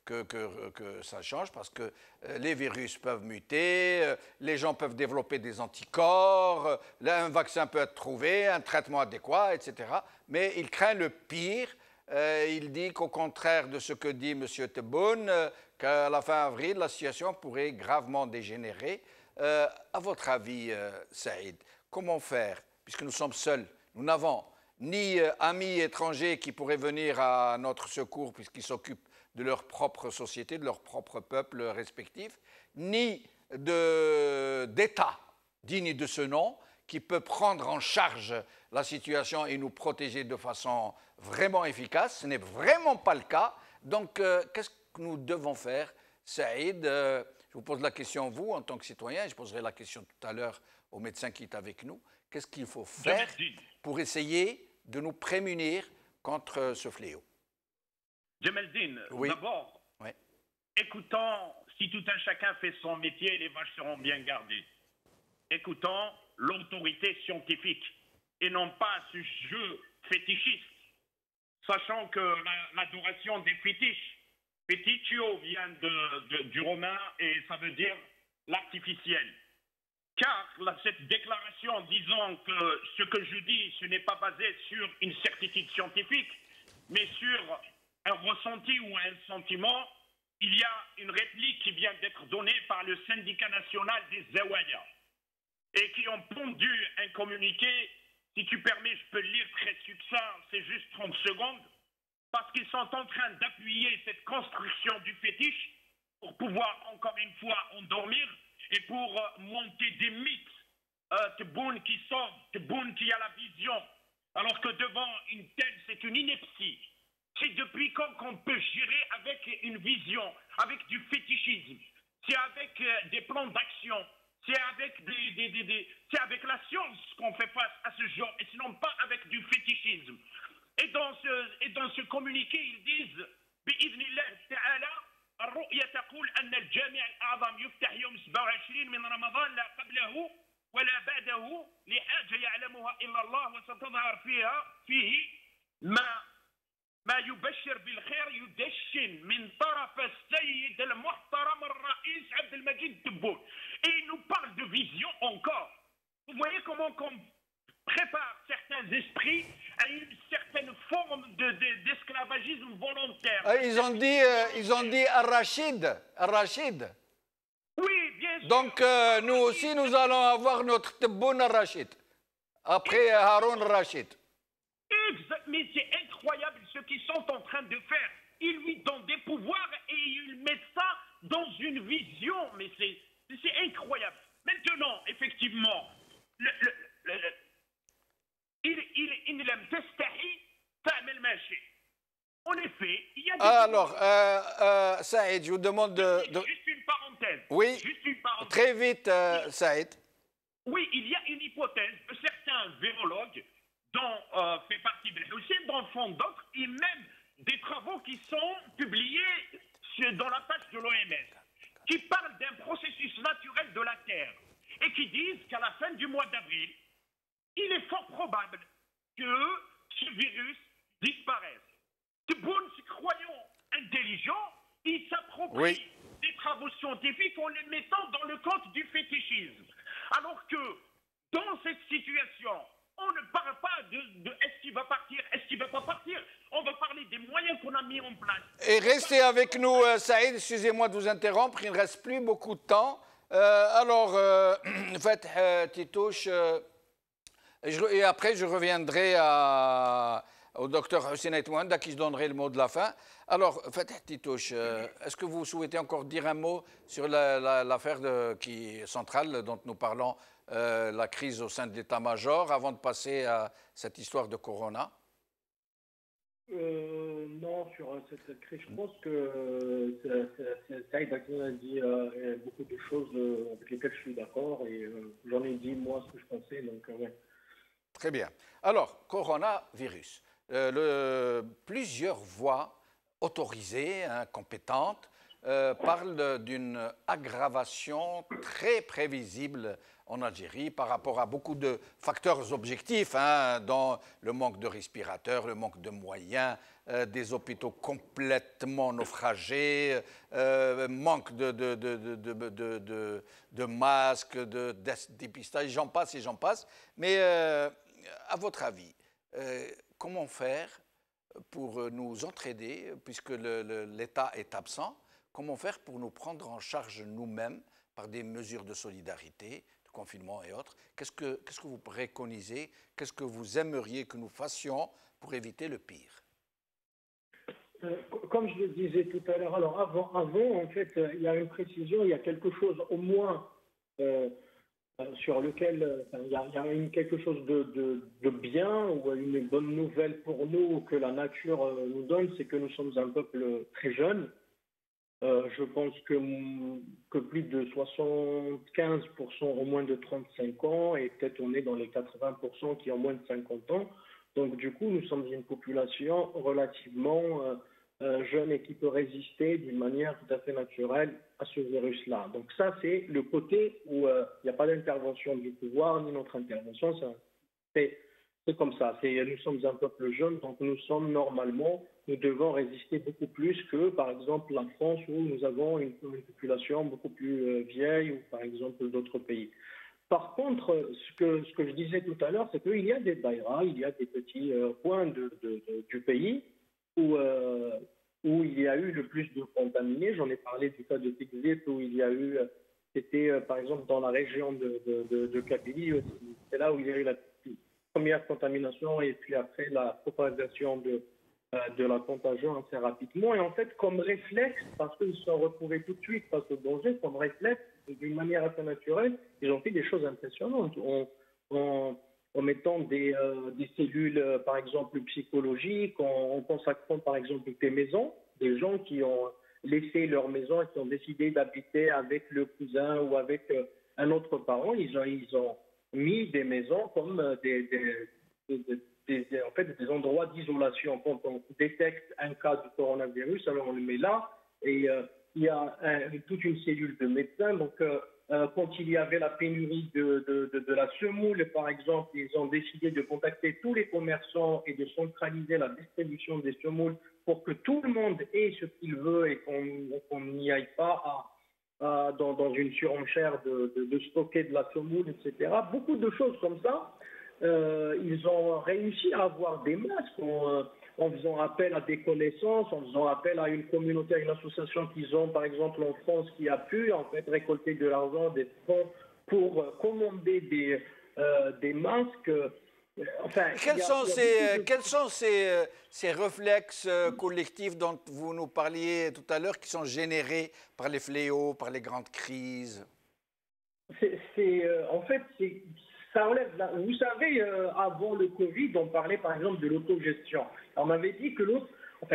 que ça change parce que les virus peuvent muter, les gens peuvent développer des anticorps, un vaccin peut être trouvé, un traitement adéquat, etc. Mais il craint le pire. Il dit qu'au contraire de ce que dit M. Tebboune, qu'à la fin avril, la situation pourrait gravement dégénérer. À votre avis, Saïd, comment faire, puisque nous sommes seuls, nous n'avons ni amis étrangers qui pourraient venir à notre secours puisqu'ils s'occupent de leur propre société, de leur propre peuple respectif, ni d'État digne de ce nom qui peut prendre en charge la situation et nous protéger de façon vraiment efficace. Ce n'est vraiment pas le cas. Donc, qu'est-ce que nous devons faire, Saïd? Je vous pose la question, vous, en tant que citoyen, je poserai la question tout à l'heure au médecin qui est avec nous. Qu'est-ce qu'il faut faire pour essayer de nous prémunir contre ce fléau? Djemeldine, oui. D'abord, oui. Écoutons, si tout un chacun fait son métier, les vaches seront bien gardées. Écoutons l'autorité scientifique et non pas ce jeu fétichiste, sachant que l'adoration des fétiches Feticcio vient du romain et ça veut dire l'artificiel. Car cette déclaration disant que ce que je dis, ce n'est pas basé sur une certitude scientifique, mais sur un ressenti ou un sentiment, il y a une réplique qui vient d'être donnée par le syndicat national des Zawaya et qui ont pondu un communiqué. Si tu permets, je peux le lire très succinct, c'est juste 30 secondes, parce qu'ils sont en train d'appuyer cette construction du fétiche pour pouvoir encore une fois endormir et pour monter des mythes. Tebboune qui sort, Tebboune qui a la vision, alors que devant une telle, c'est une ineptie. C'est depuis quand qu'on peut gérer avec une vision, avec du fétichisme, c'est avec des plans d'action, c'est avec, c'est avec la science qu'on fait face à ce genre, et sinon pas avec du fétichisme. Et dans ce communiqué, ils disent بإذن الله تعالى الرؤية تقول أن الجامع الأعظم يفتح يوم 27 من رمضان لا قبله ولا بعده لحاجة يعلمها إلا الله وستظهر فيه ما يبشر بالخير يدشن من طرف السيد المحترم الرئيس عبد المجيد تبون. Et il nous parle de vision encore. Vous voyez comment on prépare certains esprits à une certaine forme d'esclavagisme volontaire. Ils ont dit Al-Rachid. Al-Rachid. Oui, bien sûr. Donc nous aussi, nous allons avoir notre Tebboune Al-Rachid. Après Haroun Al-Rachid. Mais c'est incroyable ce qu'ils sont en train de faire. Ils lui donnent des pouvoirs et ils mettent ça dans une vision. Mais c'est incroyable. Maintenant, effectivement, en effet, il y a des... Alors, Saïd, je vous demande de... Juste une parenthèse. Oui, juste une parenthèse. Très vite, Saïd. Oui, il y a une hypothèse de certains virologues dont fait partie Hussein, dont font d'autres, et même des travaux qui sont publiés dans la page de l'OMS, qui parlent d'un processus naturel de la Terre, et qui disent qu'à la fin du mois d'avril, il est fort probable que ce virus disparaisse. Tebboune, croyant intelligent, il s'approprie des travaux scientifiques en les mettant dans le compte du fétichisme. Alors que dans cette situation, on ne parle pas de est-ce qu'il va partir, est-ce qu'il ne va pas partir. On va parler des moyens qu'on a mis en place. Et restez avec nous, Saïd, excusez-moi de vous interrompre, il ne reste plus beaucoup de temps. Alors, faites Titouche, et après je reviendrai au docteur Hussein Aitouanda à qui je donnerai le mot de la fin. Alors, Fatih Titouche, est-ce que vous souhaitez encore dire un mot sur l'affaire qui est centrale dont nous parlons, la crise au sein de l'état-major, avant de passer à cette histoire de Corona? Non, sur cette crise, je pense que Saïd a dit beaucoup de choses avec lesquelles je suis d'accord et j'en ai dit moi ce que je pensais, donc ouais. Très bien. Alors, coronavirus. Plusieurs voix autorisées, compétentes, parlent d'une aggravation très prévisible en Algérie par rapport à beaucoup de facteurs objectifs, dont le manque de respirateurs, le manque de moyens, des hôpitaux complètement naufragés, manque de masques, de dépistage, j'en passe et j'en passe. Mais à votre avis, comment faire pour nous entraider, puisque l'État est absent, comment faire pour nous prendre en charge nous-mêmes par des mesures de solidarité, de confinement et autres? Qu'est-ce que vous préconisez? Qu'est-ce que vous aimeriez que nous fassions pour éviter le pire? Comme je le disais tout à l'heure, alors avant, en fait, il y a une précision, il y a quelque chose au moins sur lequel il y a quelque chose de bien ou une bonne nouvelle pour nous que la nature nous donne, c'est que nous sommes un peuple très jeune. Je pense que plus de 75% ont moins de 35 ans et peut-être on est dans les 80% qui ont moins de 50 ans. Donc du coup, nous sommes une population relativement jeune et qui peut résister d'une manière tout à fait naturelle à ce virus-là. Donc ça, c'est le côté où il n'y a pas d'intervention du pouvoir ni notre intervention. C'est comme ça. Nous sommes un peuple jeune, donc nous sommes normalement nous devons résister beaucoup plus que, par exemple, la France où nous avons une population beaucoup plus vieille ou, par exemple, d'autres pays. Par contre, ce que je disais tout à l'heure, c'est qu'il y a des daïras, il y a des petits coins du pays où il y a eu le plus de contaminés. J'en ai parlé du cas de Tikrit, où il y a eu, c'était par exemple dans la région de Kabylie, c'est là où il y a eu la première contamination et puis après la propagation de la contagion assez rapidement. Et en fait, comme réflexe, parce qu'ils se sont retrouvés tout de suite face au danger, comme réflexe, d'une manière assez naturelle, ils ont fait des choses impressionnantes en mettant des cellules, par exemple, psychologiques, en consacrant, par exemple, des maisons, des gens qui ont laissé leur maison et qui ont décidé d'habiter avec le cousin ou avec un autre parent. Ils ont mis des maisons comme en fait, des endroits d'isolation. Quand on détecte un cas de coronavirus, alors on le met là et il y a toute une cellule de médecins. Donc, quand il y avait la pénurie de la semoule, par exemple, ils ont décidé de contacter tous les commerçants et de centraliser la distribution des semoules pour que tout le monde ait ce qu'il veut et qu'on n'y aille pas dans une surenchère de stocker de la semoule, etc. Beaucoup de choses comme ça. Ils ont réussi à avoir des masques en faisant appel à des connaissances, en faisant appel à une communauté, à une association qu'ils ont, par exemple en France, qui a pu en fait récolter de l'argent, des fonds pour commander des masques. Enfin, quels sont ces réflexes collectifs dont vous nous parliez tout à l'heure qui sont générés par les fléaux, par les grandes crises? En fait, ça relève. Vous savez, avant le Covid, on parlait par exemple de l'autogestion. On m'avait dit que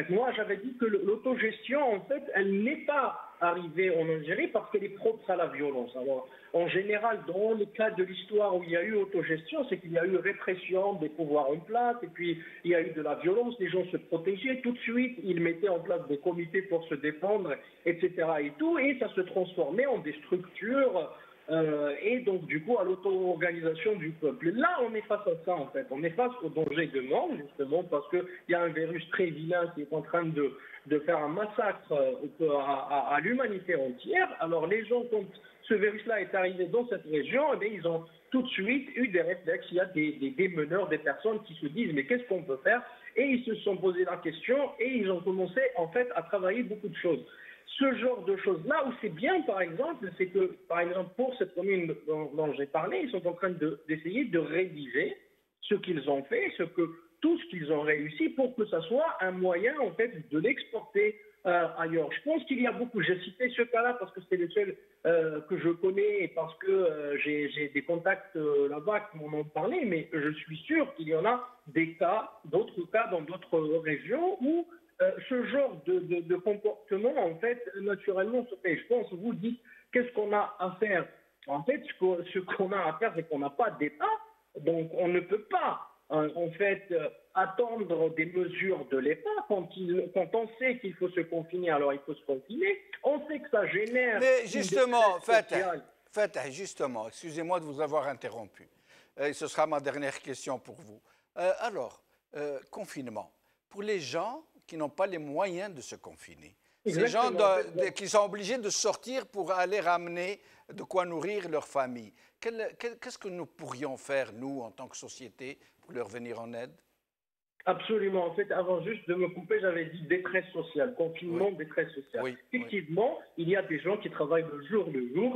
moi, j'avais dit que l'autogestion, en fait, elle n'est pas arrivée en Algérie parce qu'elle est propre à la violence. Alors, en général, dans le cas de l'histoire où il y a eu autogestion, c'est qu'il y a eu répression des pouvoirs en place, et puis il y a eu de la violence, les gens se protégeaient, tout de suite, ils mettaient en place des comités pour se défendre, etc. et tout, et ça se transformait en des structures et donc, du coup, à l'auto-organisation du peuple. Là, on est face à ça, en fait. On est face au danger de mort, justement, parce qu'il y a un virus très vilain qui est en train de faire un massacre à l'humanité entière. Alors, les gens, quand ce virus-là est arrivé dans cette région, eh bien, ils ont tout de suite eu des réflexes. Il y a des meneurs, des personnes qui se disent « mais qu'est-ce qu'on peut faire ?» Et ils se sont posé la question et ils ont commencé, en fait, à travailler beaucoup de choses. Ce genre de choses-là, où c'est bien, par exemple, c'est que, par exemple, pour cette commune dont j'ai parlé, ils sont en train d'essayer de rédiger ce qu'ils ont fait, tout ce qu'ils ont réussi pour que ça soit un moyen, en fait, de l'exporter ailleurs. Je pense qu'il y a beaucoup, j'ai cité ce cas-là parce que c'est le seul que je connais et parce que j'ai des contacts là-bas qui m'en ont parlé, mais je suis sûr qu'il y en a d'autres cas dans d'autres régions où ce genre de comportement, en fait, naturellement se fait. Je pense, vous dites, qu'est-ce qu'on a à faire? En fait, ce qu'on a à faire, c'est qu'on n'a pas d'État, donc on ne peut pas, en fait, attendre des mesures de l'État. Quand on sait qu'il faut se confiner, alors il faut se confiner. On sait que ça génère... Mais justement, Fatah, justement, excusez-moi de vous avoir interrompu. Ce sera ma dernière question pour vous. Confinement. Pour les gens qui n'ont pas les moyens de se confiner. Exactement. Ces gens qui sont obligés de sortir pour aller ramener de quoi nourrir leur famille. Qu'est-ce que nous pourrions faire, nous, en tant que société, pour leur venir en aide? Absolument. En fait, avant juste de me couper, j'avais dit détresse sociale, confinement, oui. Détresse sociale. Oui. Effectivement, il y a des gens qui travaillent le jour,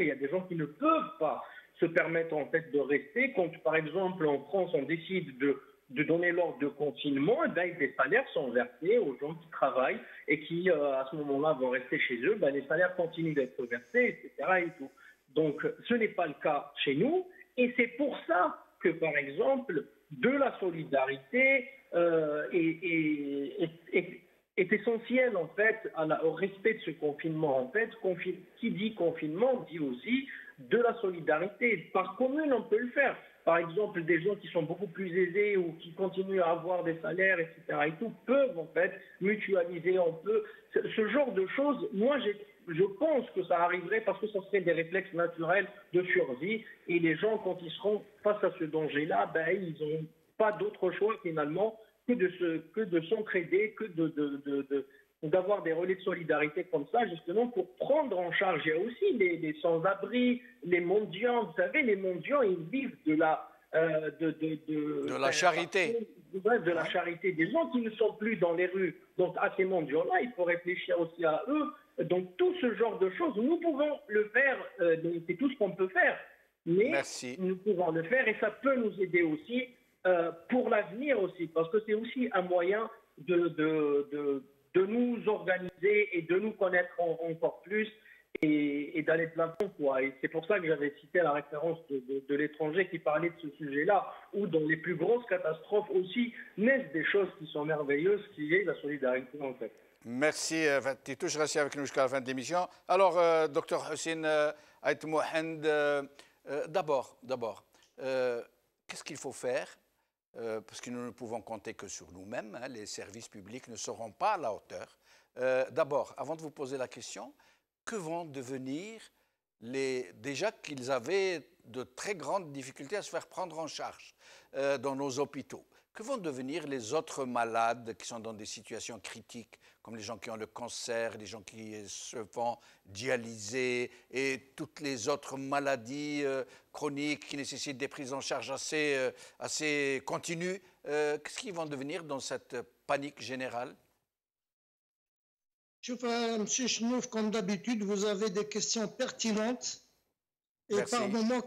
et il y a des gens qui ne peuvent pas se permettre, en fait, de rester. Quand, par exemple, en France, on décide de donner l'ordre de confinement, des salaires sont versés aux gens qui travaillent et qui, à ce moment-là, vont rester chez eux. Les salaires continuent d'être versés, etc. Et tout. Donc, ce n'est pas le cas chez nous. Et c'est pour ça que, par exemple, de la solidarité est essentielle, en fait, au respect de ce confinement. En fait, qui dit confinement dit aussi de la solidarité. Par commune, on peut le faire. Par exemple, des gens qui sont beaucoup plus aisés ou qui continuent à avoir des salaires, etc. et tout, peuvent en fait mutualiser. Ce genre de choses, moi, je pense que ça arriverait parce que ça serait des réflexes naturels de survie. Et les gens, quand ils seront face à ce danger-là, ils n'ont pas d'autre choix finalement que de s'entraider, que d'avoir des relais de solidarité comme ça, justement, pour prendre en charge. Il y a aussi les sans-abri, les mendiants. Vous savez, les mendiants, ils vivent de la charité. De la charité des gens qui ne sont plus dans les rues. Donc, à ces mendiants-là, il faut réfléchir aussi à eux. Donc, tout ce genre de choses, nous pouvons le faire. C'est tout ce qu'on peut faire. Mais nous pouvons le faire et ça peut nous aider aussi pour l'avenir aussi. Parce que c'est aussi un moyen de nous organiser et de nous connaître encore plus et d'aller de l'avant, quoi. Et c'est pour ça que j'avais cité la référence de l'étranger qui parlait de ce sujet-là, où dans les plus grosses catastrophes aussi naissent des choses qui sont merveilleuses, qui est la solidarité en fait. Merci Titou, je reste avec nous jusqu'à la fin de l'émission. Alors, docteur Hussein Ait Mohand, d'abord, qu'est-ce qu'il faut faire parce que nous ne pouvons compter que sur nous-mêmes, hein, les services publics ne seront pas à la hauteur. D'abord, avant de vous poser la question, que vont devenir déjà qu'ils avaient de très grandes difficultés à se faire prendre en charge dans nos hôpitaux, que vont devenir les autres malades qui sont dans des situations critiques, comme les gens qui ont le cancer, les gens qui se font dialyser et toutes les autres maladies chroniques qui nécessitent des prises en charge assez continues. Qu'est-ce qu'ils vont devenir dans cette panique générale? M. Chenouf, comme d'habitude, vous avez des questions pertinentes et par moments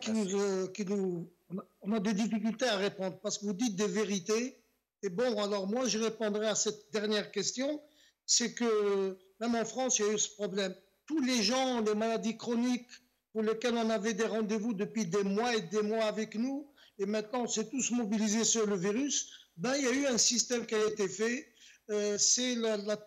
on a des difficultés à répondre parce que vous dites des vérités. Et bon, alors moi, je répondrai à cette dernière question. C'est que même en France, il y a eu ce problème. Tous les gens, les maladies chroniques pour lesquelles on avait des rendez-vous depuis des mois et des mois avec nous, et maintenant on s'est tous mobilisés sur le virus, ben, il y a eu un système qui a été fait. C'est la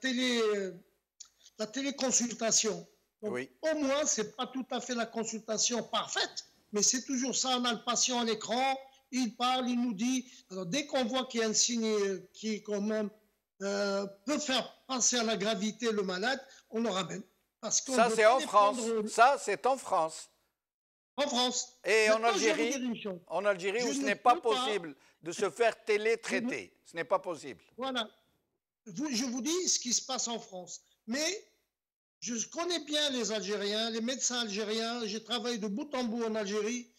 téléconsultation. Donc, oui. Au moins, ce n'est pas tout à fait la consultation parfaite, mais c'est toujours ça. On a le patient à l'écran, il parle, il nous dit. Alors, dès qu'on voit qu'il y a un signe qui, quand même, peut faire passer à la gravité le malade, on le ramène. Parce ça, c'est en France. Ça, c'est en France. En France. Et en Algérie, où ce n'est pas possible de se faire télétraiter. Ce n'est pas possible. Voilà. Je vous dis ce qui se passe en France. Mais je connais bien les Algériens, les médecins algériens. J'ai travaillé de bout en bout en Algérie.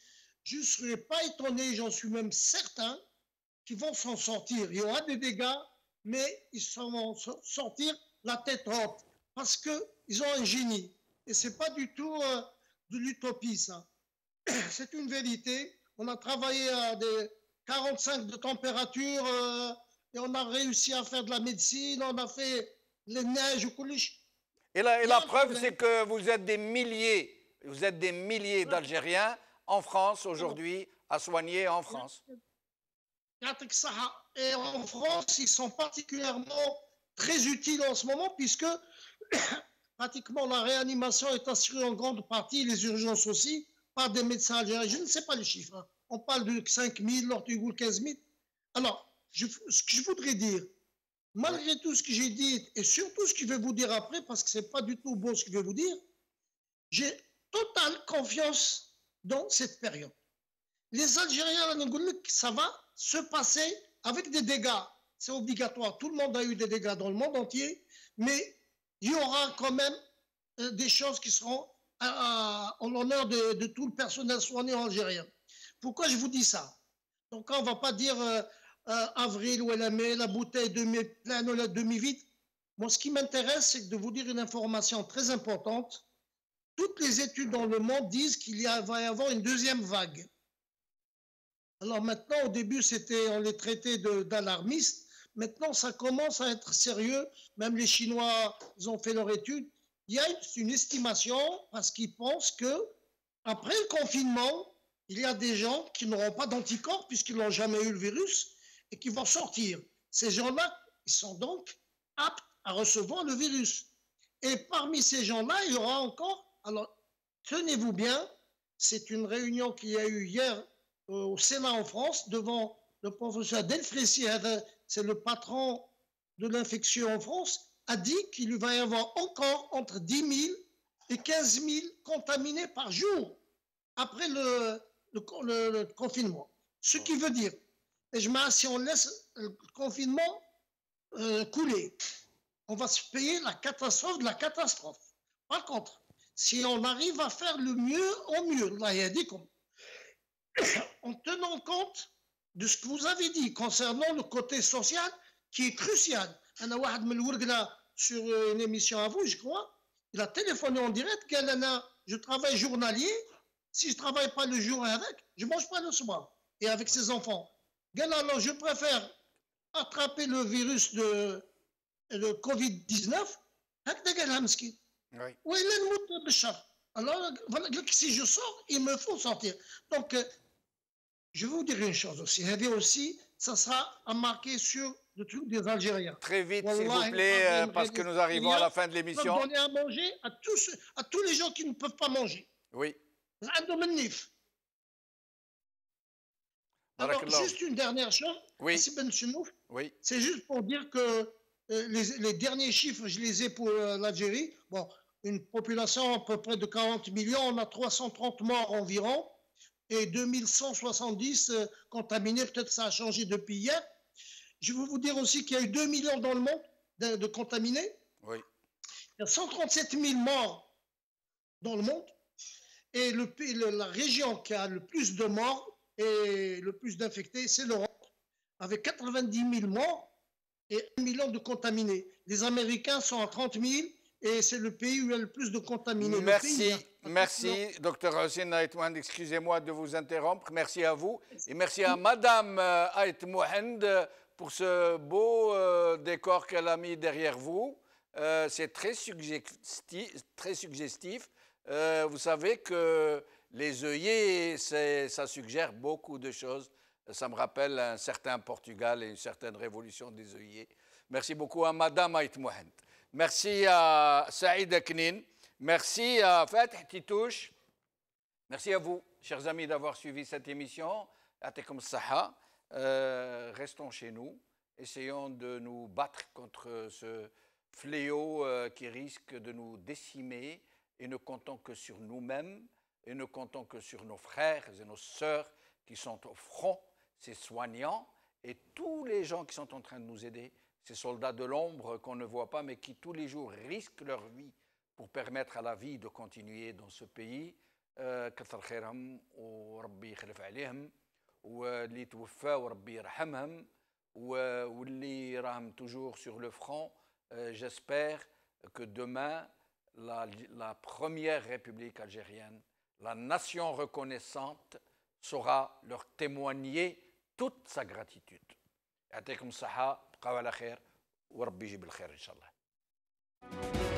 Je ne serais pas étonné, j'en suis même certain, qu'ils vont s'en sortir. Il y aura des dégâts, mais ils vont sortir la tête haute parce qu'ils ont un génie. Et ce n'est pas du tout de l'utopie, ça. C'est une vérité. On a travaillé à des 45 de température et on a réussi à faire de la médecine, on a fait les neiges, et la preuve, c'est que vous êtes des milliers d'Algériens en France aujourd'hui, à soigner en France. Et en France, ils sont particulièrement très utiles en ce moment, puisque pratiquement la réanimation est assurée en grande partie, les urgences aussi, par des médecins algériens. Je ne sais pas les chiffres. Hein. On parle de 5 000, Lortugoul 15 000. Alors, ce que je voudrais dire, malgré tout ce que j'ai dit, et surtout ce que je vais vous dire après, parce que ce n'est pas du tout bon ce que je vais vous dire, j'ai totale confiance dans cette période. Les Algériens, ça va se passer avec des dégâts. C'est obligatoire. Tout le monde a eu des dégâts dans le monde entier, mais il y aura quand même des choses qui seront en l'honneur de tout le personnel soignant algérien. Pourquoi je vous dis ça? Donc, on ne va pas dire avril ou mai, la bouteille demi-pleine ou la demi-vide. Moi, ce qui m'intéresse, c'est de vous dire une information très importante. Toutes les études dans le monde disent qu'il va y avoir une deuxième vague. Alors maintenant, au début, on les traitait d'alarmistes. Maintenant, ça commence à être sérieux. Même les Chinois, ils ont fait leur étude. Il y a une estimation parce qu'ils pensent que après le confinement, il y a des gens qui n'auront pas d'anticorps puisqu'ils n'ont jamais eu le virus et qui vont sortir. Ces gens-là, ils sont donc aptes à recevoir le virus. Et parmi ces gens-là, il y aura encore... Alors, tenez-vous bien, c'est une réunion qu'il y a eu hier au Sénat en France devant le professeur Delfrécy, c'est le patron de l'infection en France, a dit qu'il va y avoir encore entre 10 000 et 15 000 contaminés par jour après le confinement. Ce qui veut dire Si on laisse le confinement couler, on va se payer la catastrophe de la catastrophe. Par contre, si on arrive à faire le mieux au mieux, en tenant compte de ce que vous avez dit concernant le côté social qui est crucial. Sur une émission à vous, je crois, il a téléphoné en direct, je travaille journalier, si je ne travaille pas le jour avec, je ne mange pas le soir, et avec ses enfants. Alors, je préfère attraper le virus de Covid-19, oui. Alors, si je sors, il me faut sortir. Donc, je vais vous dire une chose aussi. Ça sera à marquer sur le truc des Algériens. Très vite, s'il vous plaît, parce que nous arrivons à la fin de l'émission. Donner à manger à tous les gens qui ne peuvent pas manger. Oui. Alors, juste une dernière chose. Oui. Oui. C'est juste pour dire que les derniers chiffres, je les ai pour l'Algérie. Bon, une population à peu près de 40 millions, on a 330 morts environ et 2170 contaminés. Peut-être ça a changé depuis hier. Je veux vous dire aussi qu'il y a eu 2 millions dans le monde de contaminés. Oui. Il y a 137 000 morts dans le monde. Et la région qui a le plus de morts et le plus d'infectés, c'est l'Europe, avec 90 000 morts et 1 million de contaminés. Les Américains sont à 30 000 et c'est le pays où il y a le plus de contaminés. Merci, Dr Hossein Ait Mohand. Excusez-moi de vous interrompre. Merci à vous. Et merci à Madame Ait Mohand pour ce beau décor qu'elle a mis derrière vous. C'est très suggestif. Vous savez que les œillets, ça suggère beaucoup de choses. Ça me rappelle un certain Portugal et une certaine révolution des œillets. Merci beaucoup à Madame Ait Mohand. Merci à Saïd Knin. Merci à Fatih Titouche. Merci à vous, chers amis, d'avoir suivi cette émission. Atekom Saha. Restons chez nous. Essayons de nous battre contre ce fléau qui risque de nous décimer et ne comptons que sur nous-mêmes et ne comptons que sur nos frères et nos sœurs qui sont au front, ces soignants et tous les gens qui sont en train de nous aider, ces soldats de l'ombre qu'on ne voit pas mais qui tous les jours risquent leur vie pour permettre à la vie de continuer dans ce pays. كثر خيرهم وربي يخلف عليهم واللي توفاو وربي يرحمهم واللي راهم toujours sur le front. J'espère que demain la première république algérienne, la nation reconnaissante, saura leur témoigner toute sa gratitude. يعطيكم الصحة بقاو على خير وربي يجيب الخير إن شاء الله.